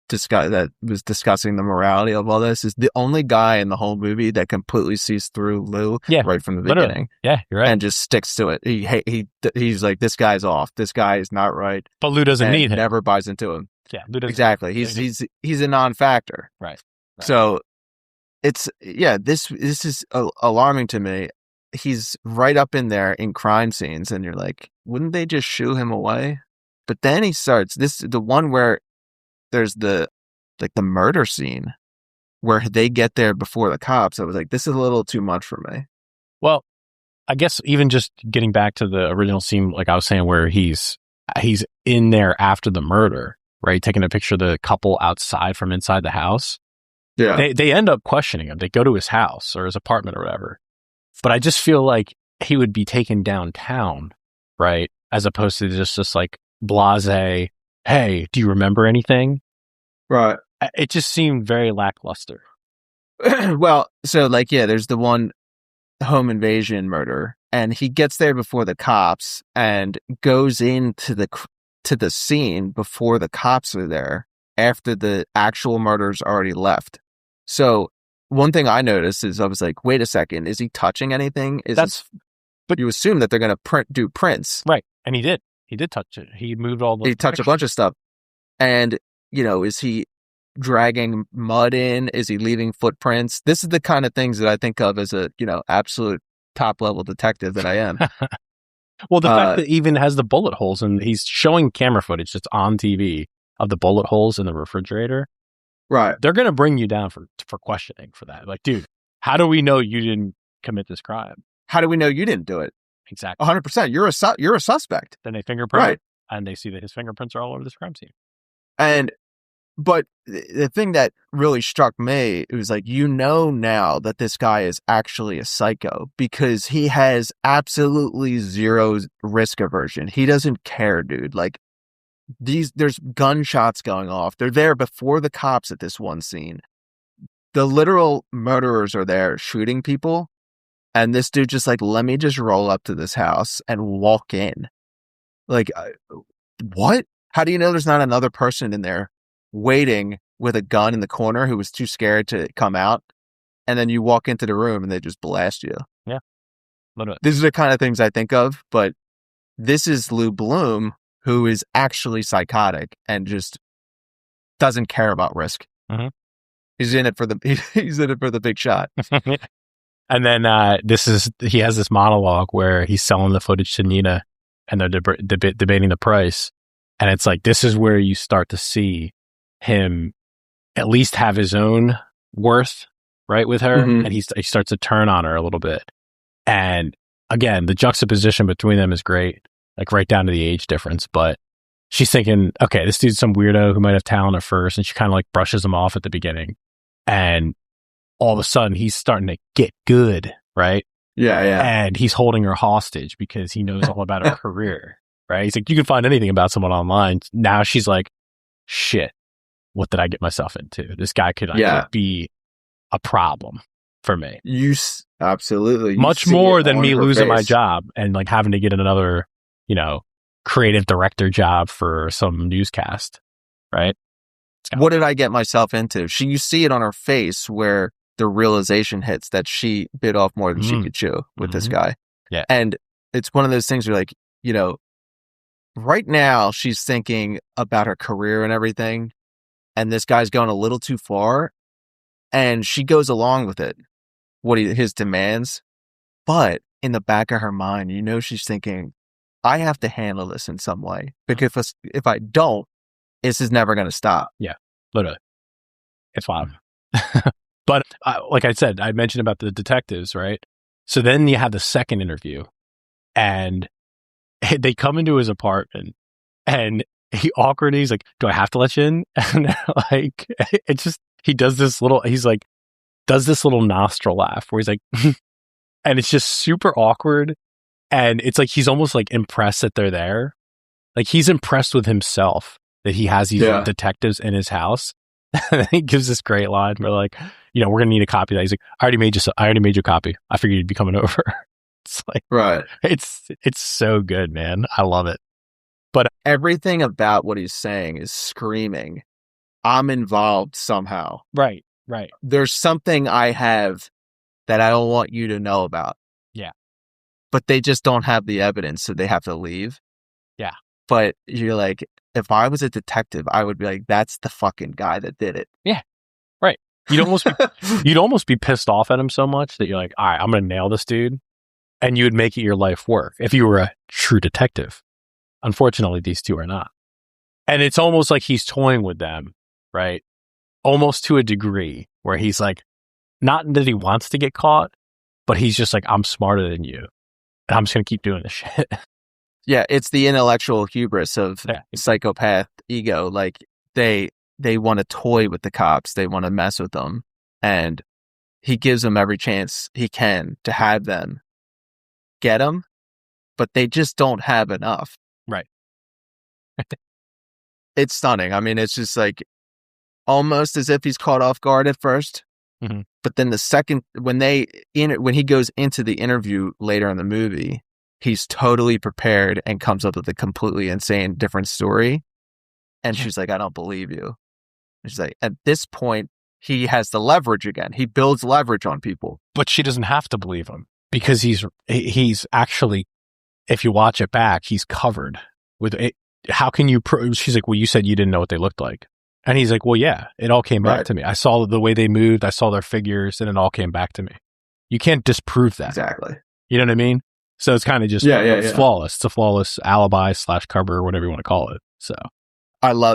that was discussing the morality of all this is the only guy in the whole movie that completely sees through Lou right from the beginning. Yeah, you're right. And just sticks to it. He's like, this guy's off. This guy is not right. But Lou doesn't need him. Never buys into him. Yeah, Lou doesn't. Exactly. He's a non-factor. Right. So this is alarming to me. He's right up in there in crime scenes, and you're like, wouldn't they just shoo him away? But then he starts the one where there's the murder scene where they get there before the cops. I was like, this is a little too much for me. Well, I guess even just getting back to the original scene, like I was saying, where he's in there after the murder, right? Taking a picture of the couple outside from inside the house. Yeah. They end up questioning him. They go to his house or his apartment or whatever. But I just feel like he would be taken downtown, right? As opposed to just like blasé, hey, do you remember anything? Right. It just seemed very lackluster. Well, so like, yeah, there's the one home invasion murder, and he gets there before the cops and goes into the scene before the cops are there after the actual murder's already left. So one thing I noticed is I was like, wait a second, is he touching anything? But you assume that they're going to do prints. Right. And he did. He did touch it. He moved all the... He touched a bunch of stuff. And, is he dragging mud in? Is he leaving footprints? This is the kind of things that I think of as a, absolute top-level detective that I am. Well, the fact that he even has the bullet holes, and he's showing camera footage that's on TV of the bullet holes in the refrigerator. Right. They're going to bring you down for questioning for that. Like, dude, how do we know you didn't commit this crime? How do we know you didn't do it? Exactly. 100%. You're a suspect. Then they fingerprint right. And they see that his fingerprints are all over this crime scene. But the thing that really struck me, it was like, now that this guy is actually a psycho because he has absolutely zero risk aversion. He doesn't care, dude. Like, there's gunshots going off. They're there before the cops at this one scene. The literal murderers are there shooting people. And this dude just like, let me just roll up to this house and walk in. Like, what? How do you know there's not another person in there waiting with a gun in the corner who was too scared to come out? And then you walk into the room and they just blast you. Yeah. Literally. These are the kind of things I think of. But this is Lou Bloom, who is actually psychotic and just doesn't care about risk. Mm-hmm. He's in it for the big shot. And then he has this monologue where he's selling the footage to Nina, and they're debating the price. And it's like, this is where you start to see him at least have his own worth, right, with her. Mm-hmm. And he starts to turn on her a little bit. And again, the juxtaposition between them is great, like right down to the age difference. But she's thinking, okay, this dude's some weirdo who might have talent at first. And she kind of like brushes him off at the beginning. And all of a sudden, he's starting to get good, right? Yeah, yeah. And he's holding her hostage because he knows all about her career, right? He's like, you can find anything about someone online. Now she's like, shit, what did I get myself into? This guy could be a problem for me. Absolutely. Much more than me losing my job and like having to get another, creative director job for some newscast, right? What did I get myself into? You see it on her face where the realization hits that she bit off more than she could chew with this guy. Yeah. And it's one of those things where like, right now she's thinking about her career and everything. And this guy's going a little too far and she goes along with it. His demands. But in the back of her mind, she's thinking, I have to handle this in some way because if I don't, this is never going to stop. Yeah, literally. It's wild. But like I said, I mentioned about the detectives, right? So then you have the second interview and they come into his apartment and he's like, do I have to let you in? And like, it's just, he does this little nostril laugh where he's like, and it's just super awkward. And it's like, he's almost like impressed that they're there. Like he's impressed with himself that he has these detectives in his house. And he gives this great line where like, we're going to need a copy of that. He's like, I already made you a copy. I figured you'd be coming over. It's like, right. It's so good, man. I love it. But everything about what he's saying is screaming, I'm involved somehow. Right. There's something I have that I don't want you to know about. Yeah. But they just don't have the evidence, so they have to leave. Yeah. But you're like, if I was a detective, I would be like, that's the fucking guy that did it. Yeah. Right. You'd almost be pissed off at him so much that you're like, all right, I'm going to nail this dude. And you would make it your life work if you were a true detective. Unfortunately, these two are not. And it's almost like he's toying with them, right? Almost to a degree where he's like, not that he wants to get caught, but he's just like, I'm smarter than you. And I'm just going to keep doing this shit. Yeah, it's the intellectual hubris of psychopath ego. Like they want to toy with the cops. They want to mess with them. And he gives them every chance he can to have them get him, but they just don't have enough. Right. It's stunning. I mean, it's just like almost as if he's caught off guard at first. Mm-hmm. But then the second, when he goes into the interview later in the movie, he's totally prepared and comes up with a completely insane different story. And she's like, I don't believe you. And she's like, at this point, he has the leverage again. He builds leverage on people. But she doesn't have to believe him because he's actually, if you watch it back, he's covered with it. How can you she's like, well, you said you didn't know what they looked like. And he's like, well, yeah, it all came back to me. I saw the way they moved. I saw their figures and it all came back to me. You can't disprove that. Exactly. You know what I mean? So it's kind of just it's flawless. It's a flawless alibi / cover or whatever you want to call it. So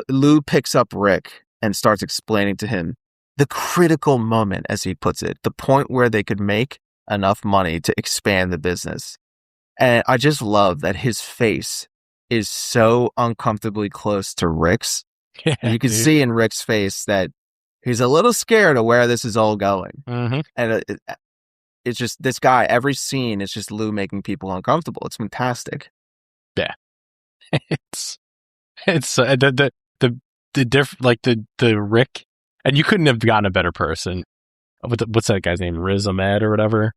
Lou picks up Rick and starts explaining to him the critical moment, as he puts it, the point where they could make enough money to expand the business. And I just love that his face is so uncomfortably close to Rick's. Yeah, you can see in Rick's face that he's a little scared of where this is all going. Mm-hmm. And it's just this guy, every scene, it's just Lou making people uncomfortable. It's fantastic. Yeah. It's the Rick, and you couldn't have gotten a better person. What's that guy's name? Riz Ahmed or whatever.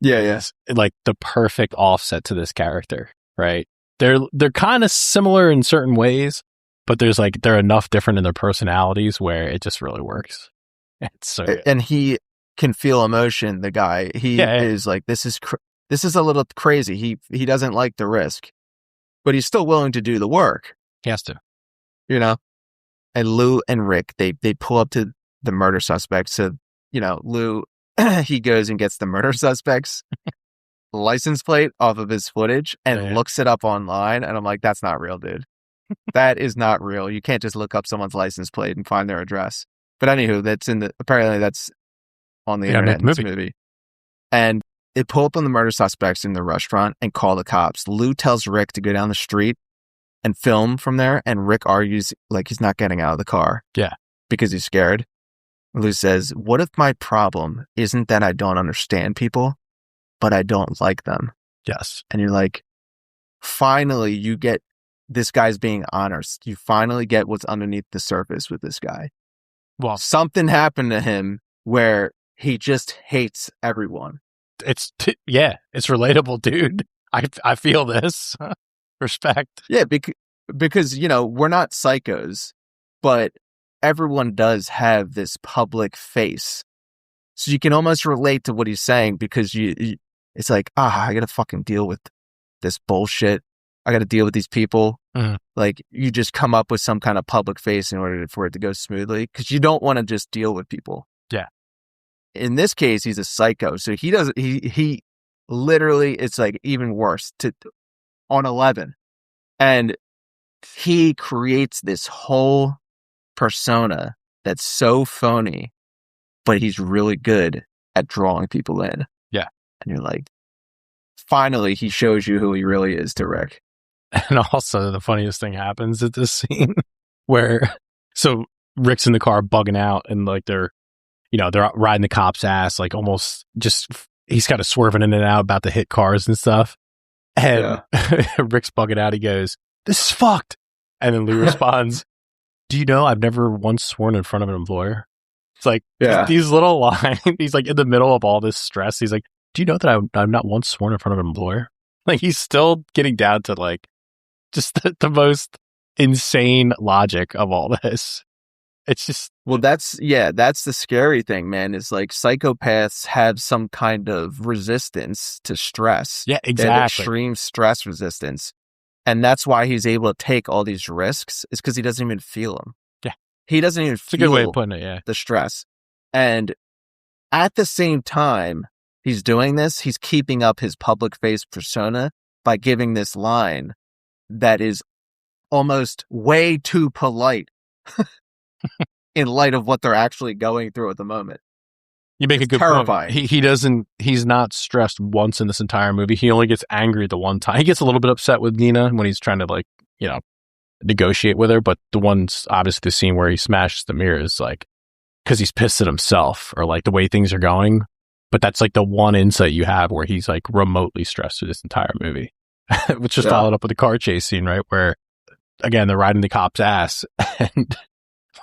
Yeah, yes. Like the perfect offset to this character, right? They're kind of similar in certain ways, but they're enough different in their personalities where it just really works. It's so good. And he can feel emotion. The guy, is like, this is a little crazy. He doesn't like the risk, but he's still willing to do the work. He has to, And Lou and Rick, they pull up to the murder suspect. So Lou, he goes and gets the murder suspect's license plate off of his footage and looks it up online. And I'm like, that's not real, dude. That is not real. You can't just look up someone's license plate and find their address. But anywho, apparently that's on the internet in this movie. And they pull up on the murder suspects in the restaurant and call the cops. Lou tells Rick to go down the street and film from there. And Rick argues like he's not getting out of the car. Yeah. Because he's scared. Lou says, what if my problem isn't that I don't understand people, but I don't like them. Yes. And you're like, finally, you get this guy's being honest. You finally get what's underneath the surface with this guy. Well, something happened to him where he just hates everyone. It's relatable, dude. I feel this. Respect. Yeah, because, you know, we're not psychos, but everyone does have this public face. So you can almost relate to what he's saying because it's like, I got to fucking deal with this bullshit. I got to deal with these people. Mm-hmm. Like, you just come up with some kind of public face in order for it to go smoothly because you don't want to just deal with people. Yeah. In this case, he's a psycho. So he literally, it's like even worse on 11. And he creates this whole persona that's so phony, but he's really good at drawing people in. Yeah. And you're like, finally, he shows you who he really is to Rick. And also, the funniest thing happens at this scene where, so Rick's in the car bugging out, and like they're riding the cop's ass, like almost just, he's kind of swerving in and out about to hit cars and stuff. And Rick's bugging out. He goes, "This is fucked." And then Lou responds, "Do you know I've never once sworn in front of an employer?" It's like these little lines. He's like in the middle of all this stress. He's like, "Do you know that I've not once sworn in front of an employer?" Like, he's still getting down to like just the most insane logic of all this. It's just, well, that's the scary thing, man, is like psychopaths have some kind of resistance to stress. Yeah, exactly. They have extreme stress resistance. And that's why he's able to take all these risks, is because he doesn't even feel them. Yeah. He doesn't even it's a good way of putting it, yeah. The stress. And at the same time he's doing this, he's keeping up his public face persona by giving this line that is almost way too polite in light of what they're actually going through at the moment. You make a good terrifying point. He's not stressed once in this entire movie. He only gets angry the one time. He gets a little bit upset with Nina when he's trying to, like, you know, negotiate with her. But the one's obviously the scene where he smashes the mirror is like, because he's pissed at himself or like the way things are going. But that's like the one insight you have where he's like remotely stressed through this entire movie, which is followed up with the car chase scene, right? Where again, they're riding the cop's ass and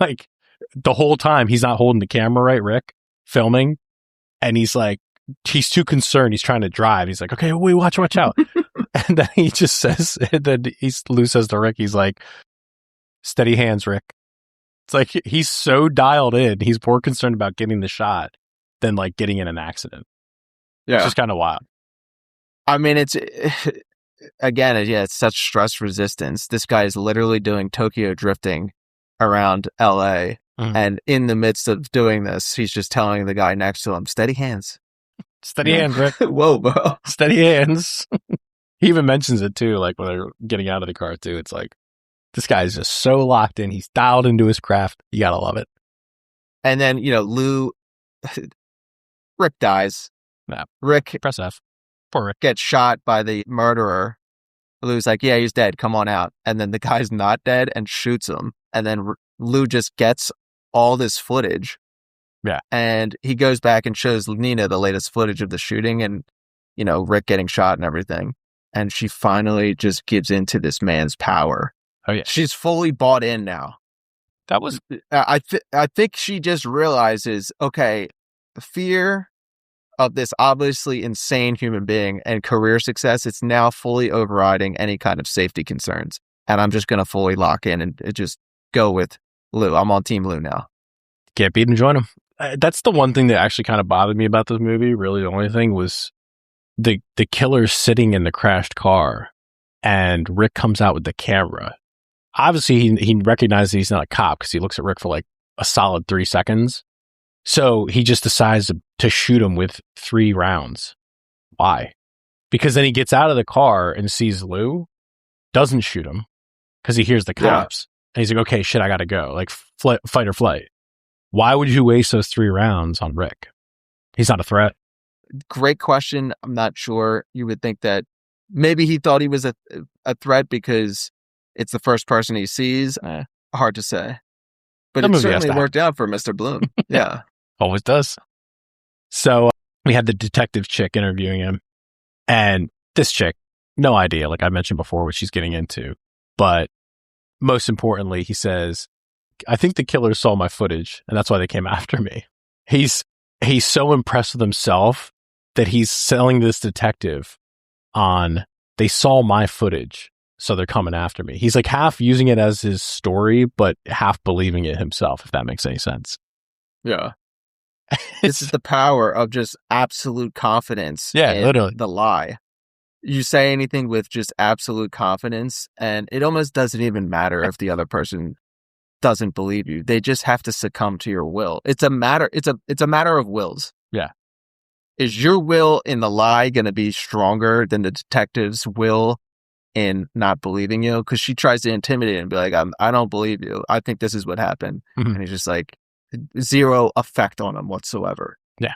like the whole time he's not holding the camera, right? Rick filming. And he's like, he's too concerned. He's trying to drive. He's like, okay, wait, watch out. And then he just says, Lou says to Rick, he's like, steady hands, Rick. It's like, he's so dialed in. He's more concerned about getting the shot than like getting in an accident. Yeah. It's just kind of wild. I mean, it's such stress resistance. This guy is literally doing Tokyo drifting around LA. Mm-hmm. And in the midst of doing this, he's just telling the guy next to him, steady hands. Steady hands, Rick. Whoa, bro. Steady hands. He even mentions it too, like when they're getting out of the car too. It's like, this guy's just so locked in. He's dialed into his craft. You gotta love it. And then, you know, Rick dies. Yeah. Rick. Press F. Poor Rick. Gets shot by the murderer. Lou's like, yeah, he's dead. Come on out. And then the guy's not dead and shoots him. And then Lou just gets all this footage. Yeah. And he goes back and shows Nina the latest footage of the shooting and, you know, Rick getting shot and everything. And she finally just gives into this man's power. Oh, yeah. She's fully bought in now. That was... I think she just realizes, okay, fear of this obviously insane human being and career success, it's now fully overriding any kind of safety concerns. And I'm just going to fully lock in and just go with Lou. I'm on Team Lou now. Can't beat him, join him. That's the one thing that actually kind of bothered me about this movie. Really, the only thing was the killer sitting in the crashed car and Rick comes out with the camera. Obviously, he recognizes he's not a cop because he looks at Rick for like a solid 3 seconds. So he just decides to shoot him with 3 rounds. Why? Because then he gets out of the car and sees Lou, doesn't shoot him because he hears the cops. And he's like, okay, shit, I got to go. Like, fight or flight. Why would you waste those 3 rounds on Rick? He's not a threat. Great question. I'm not sure. You would think that maybe he thought he was a threat because it's the first person he sees. Hard to say. But it certainly worked out for Mr. Bloom. Yeah. Always does. So we had the detective chick interviewing him. And this chick, no idea, like I mentioned before, what she's getting into. But most importantly, he says, I think the killers saw my footage and that's why they came after me. He's so impressed with himself that he's selling this detective on, they saw my footage, so they're coming after me. He's like half using it as his story, but half believing it himself, if that makes any sense. Yeah. This is the power of just absolute confidence in literally. the lie. You say anything with just absolute confidence, and it almost doesn't even matter if the other person doesn't believe you. They just have to succumb to your will. It's a matter of wills. Yeah. Is your will in the lie going to be stronger than the detective's will in not believing you? Because she tries to intimidate him and be like, I don't believe you. I think this is what happened. Mm-hmm. And he's just like, zero effect on him whatsoever. Yeah.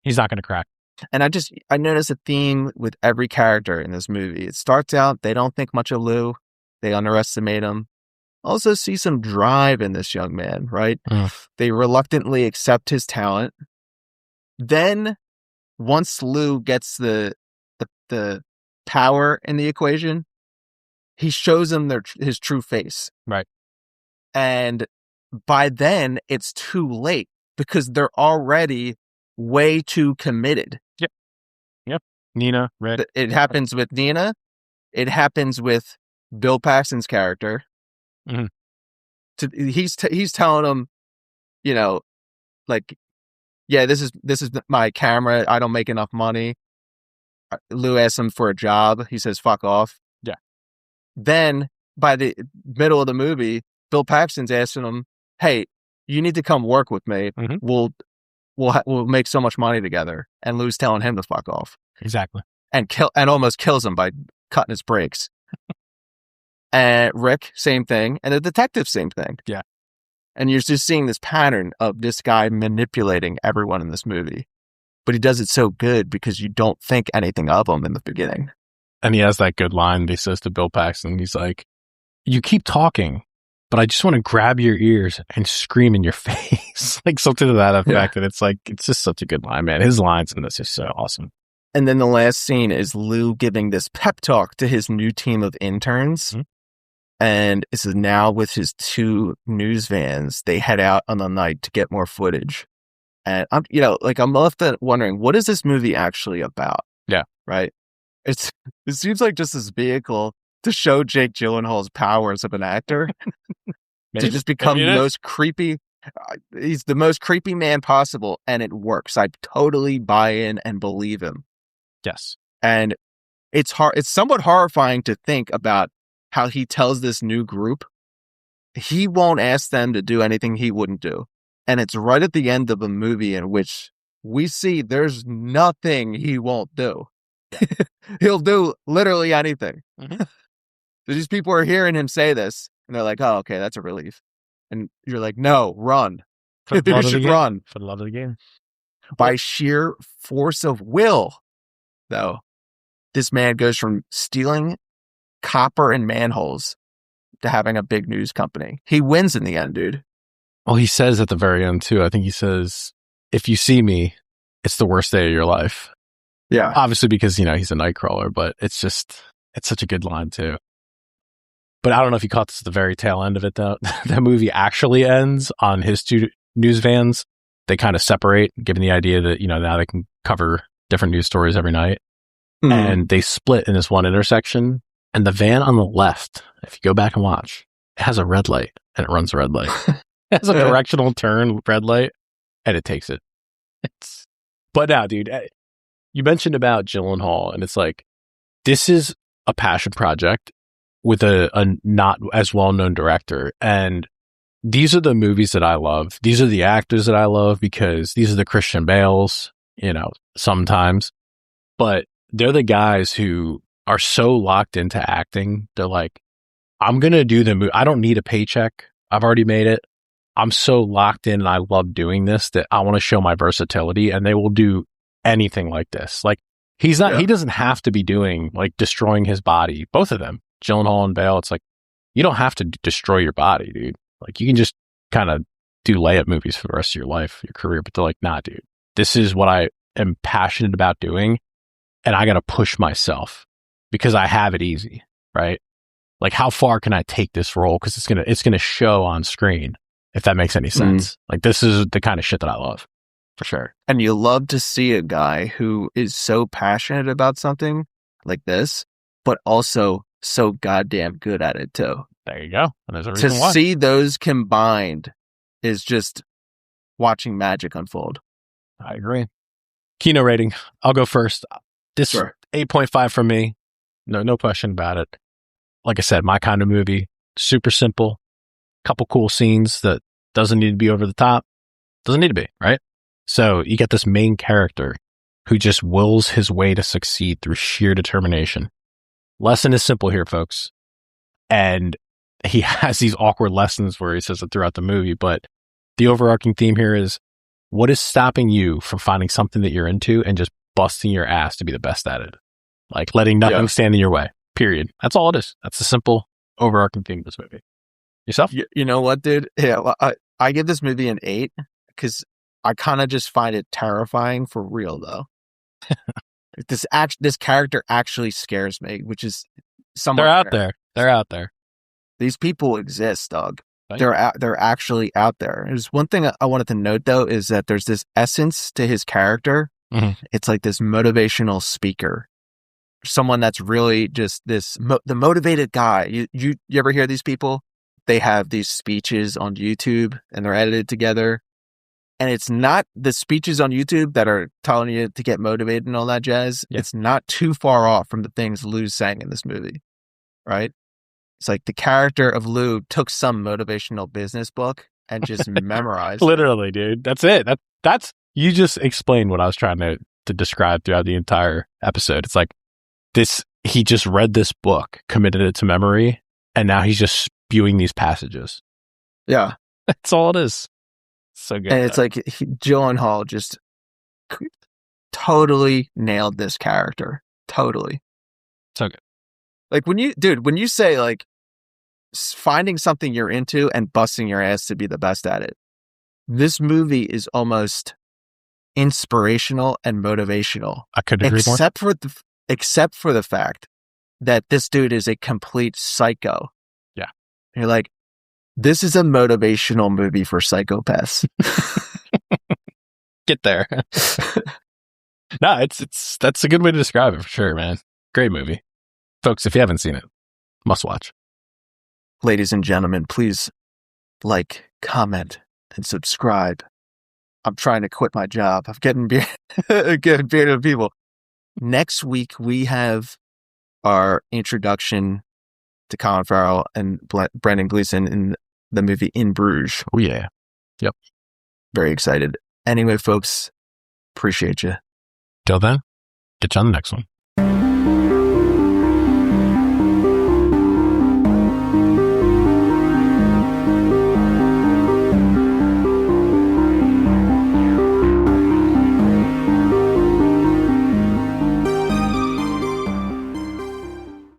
He's not going to crack. And I notice a theme with every character in this movie. It starts out, they don't think much of Lou. They underestimate him. Also see some drive in this young man, right? They reluctantly accept his talent. Then, once Lou gets the power in the equation, he shows them his true face. Right. And by then, it's too late because they're already way too committed. Yep. Nina, Rick. It happens with Nina. It happens with Bill Paxton's character. Mm-hmm. He's telling him, you know, like, yeah, this is my camera. I don't make enough money. Lou asks him for a job. He says, "Fuck off." Yeah. Then by the middle of the movie, Bill Paxton's asking him, "Hey, you need to come work with me. Mm-hmm. We'll make so much money together." And Lou's telling him to fuck off. Exactly. And almost kills him by cutting his brakes. And Rick, same thing. And the detective, same thing. Yeah. And you're just seeing this pattern of this guy manipulating everyone in this movie. But he does it so good because you don't think anything of him in the beginning. And he has that good line that he says to Bill Paxton. He's like, you keep talking, but I just want to grab your ears and scream in your face. Like something to that effect. Yeah. And it's like, it's just such a good line, man. His lines in this are so awesome. And then the last scene is Lou giving this pep talk to his new team of interns. Mm-hmm. And this is now with his 2 news vans. They head out on the night to get more footage. And I'm left wondering, what is this movie actually about? Yeah. Right? It seems like just this vehicle to show Jake Gyllenhaal's powers of an actor. To just become the most creepy. He's the most creepy man possible, and it works. I totally buy in and believe him. Yes. And it's somewhat horrifying to think about how he tells this new group he won't ask them to do anything he wouldn't do. And it's right at the end of a movie in which we see there's nothing he won't do. He'll do literally anything. Mm-hmm. So these people are hearing him say this, and they're like, oh, okay, that's a relief. And you're like, no, run. You should run. For the love of the game. By sheer force of will, though, this man goes from stealing copper and manholes to having a big news company. He wins in the end, dude. Well, he says at the very end, too, I think he says, if you see me, it's the worst day of your life. Yeah. Obviously because, he's a Nightcrawler, but it's such a good line, too. But I don't know if you caught this at the very tail end of it, though. The movie actually ends on his 2 news vans. They kind of separate, given the idea that, now they can cover different news stories every night. Mm. And they split in this one intersection. And the van on the left, if you go back and watch, it has a red light, and it runs a red light. It has a directional turn red light, and it takes it. But now, dude, you mentioned about Gyllenhaal, and it's like, this is a passion project with a not as well-known director. And these are the movies that I love. These are the actors that I love because these are the Christian Bales, sometimes. But they're the guys who are so locked into acting. They're like, I'm going to do the movie. I don't need a paycheck. I've already made it. I'm so locked in and I love doing this that I want to show my versatility, and they will do anything like this. Like he doesn't have to be doing like destroying his body. Both of them, Gyllenhaal and Bale. It's like, you don't have to destroy your body, dude. Like you can just kind of do layup movies for the rest of your life, your career. But they're like, nah, dude, this is what I am passionate about doing. and I got to push myself because I have it easy, right? Like, how far can I take this role? Because it's gonna show on screen, if that makes any sense. Like, this is the kind of shit that I love. For sure. And you love to see a guy who is so passionate about something like this, but also so goddamn good at it too. There you go. And there's a reason why. To see those combined is just watching magic unfold. I agree. Kino rating. I'll go first. This Sure. 8.5 from me. No question about it. Like I said, my kind of movie. Super simple. Couple cool scenes that doesn't need to be over the top. Doesn't need to be, right? So you get this main character who just wills his way to succeed through sheer determination. Lesson is simple here, folks. And he has these awkward lessons where he says it throughout the movie, but the overarching theme here is, what is stopping you from finding something that you're into and just busting your ass to be the best at it? Like, letting nothing stand in your way, period. That's all it is. That's the simple overarching theme of this movie. Yourself? You know what, dude? Yeah, well, I give this movie an 8 because I kind of just find it terrifying for real, though. This character actually scares me, which is somewhat They're out there. They're out there. These people exist, dog. Right. They're actually out there. There's one thing I wanted to note, though, is that there's this essence to his character. Mm-hmm. It's like this motivational speaker, someone that's really just this the motivated guy. You ever hear these people? They have these speeches on YouTube and they're edited together. And it's not the speeches on YouTube that are telling you to get motivated and all that jazz. Yeah. It's not too far off from the things Lou's saying in this movie, right? It's like the character of Lou took some motivational business book and just memorized it. Literally, dude. That's it. That's you just explained what I was trying to describe throughout the entire episode. It's like he just read this book, committed it to memory, and now he's just spewing these passages. Yeah. That's all it is. So good. And it's like Gyllenhaal just totally nailed this character. Totally. So good. Like when you say like finding something you're into and busting your ass to be the best at it, this movie is almost inspirational and motivational. I couldn't agree more. Except for the fact that this dude is a complete psycho. Yeah. And you're like, this is a motivational movie for psychopaths. Get there. No, that's a good way to describe it for sure, man. Great movie. Folks, if you haven't seen it, must watch. Ladies and gentlemen, please like, comment, and subscribe. I'm trying to quit my job. I'm getting bearded people. Next week, we have our introduction to Colin Farrell and Brendan Gleeson in the movie In Bruges. Oh, yeah. Yep. Very excited. Anyway, folks, appreciate you. Till then, get you on the next one.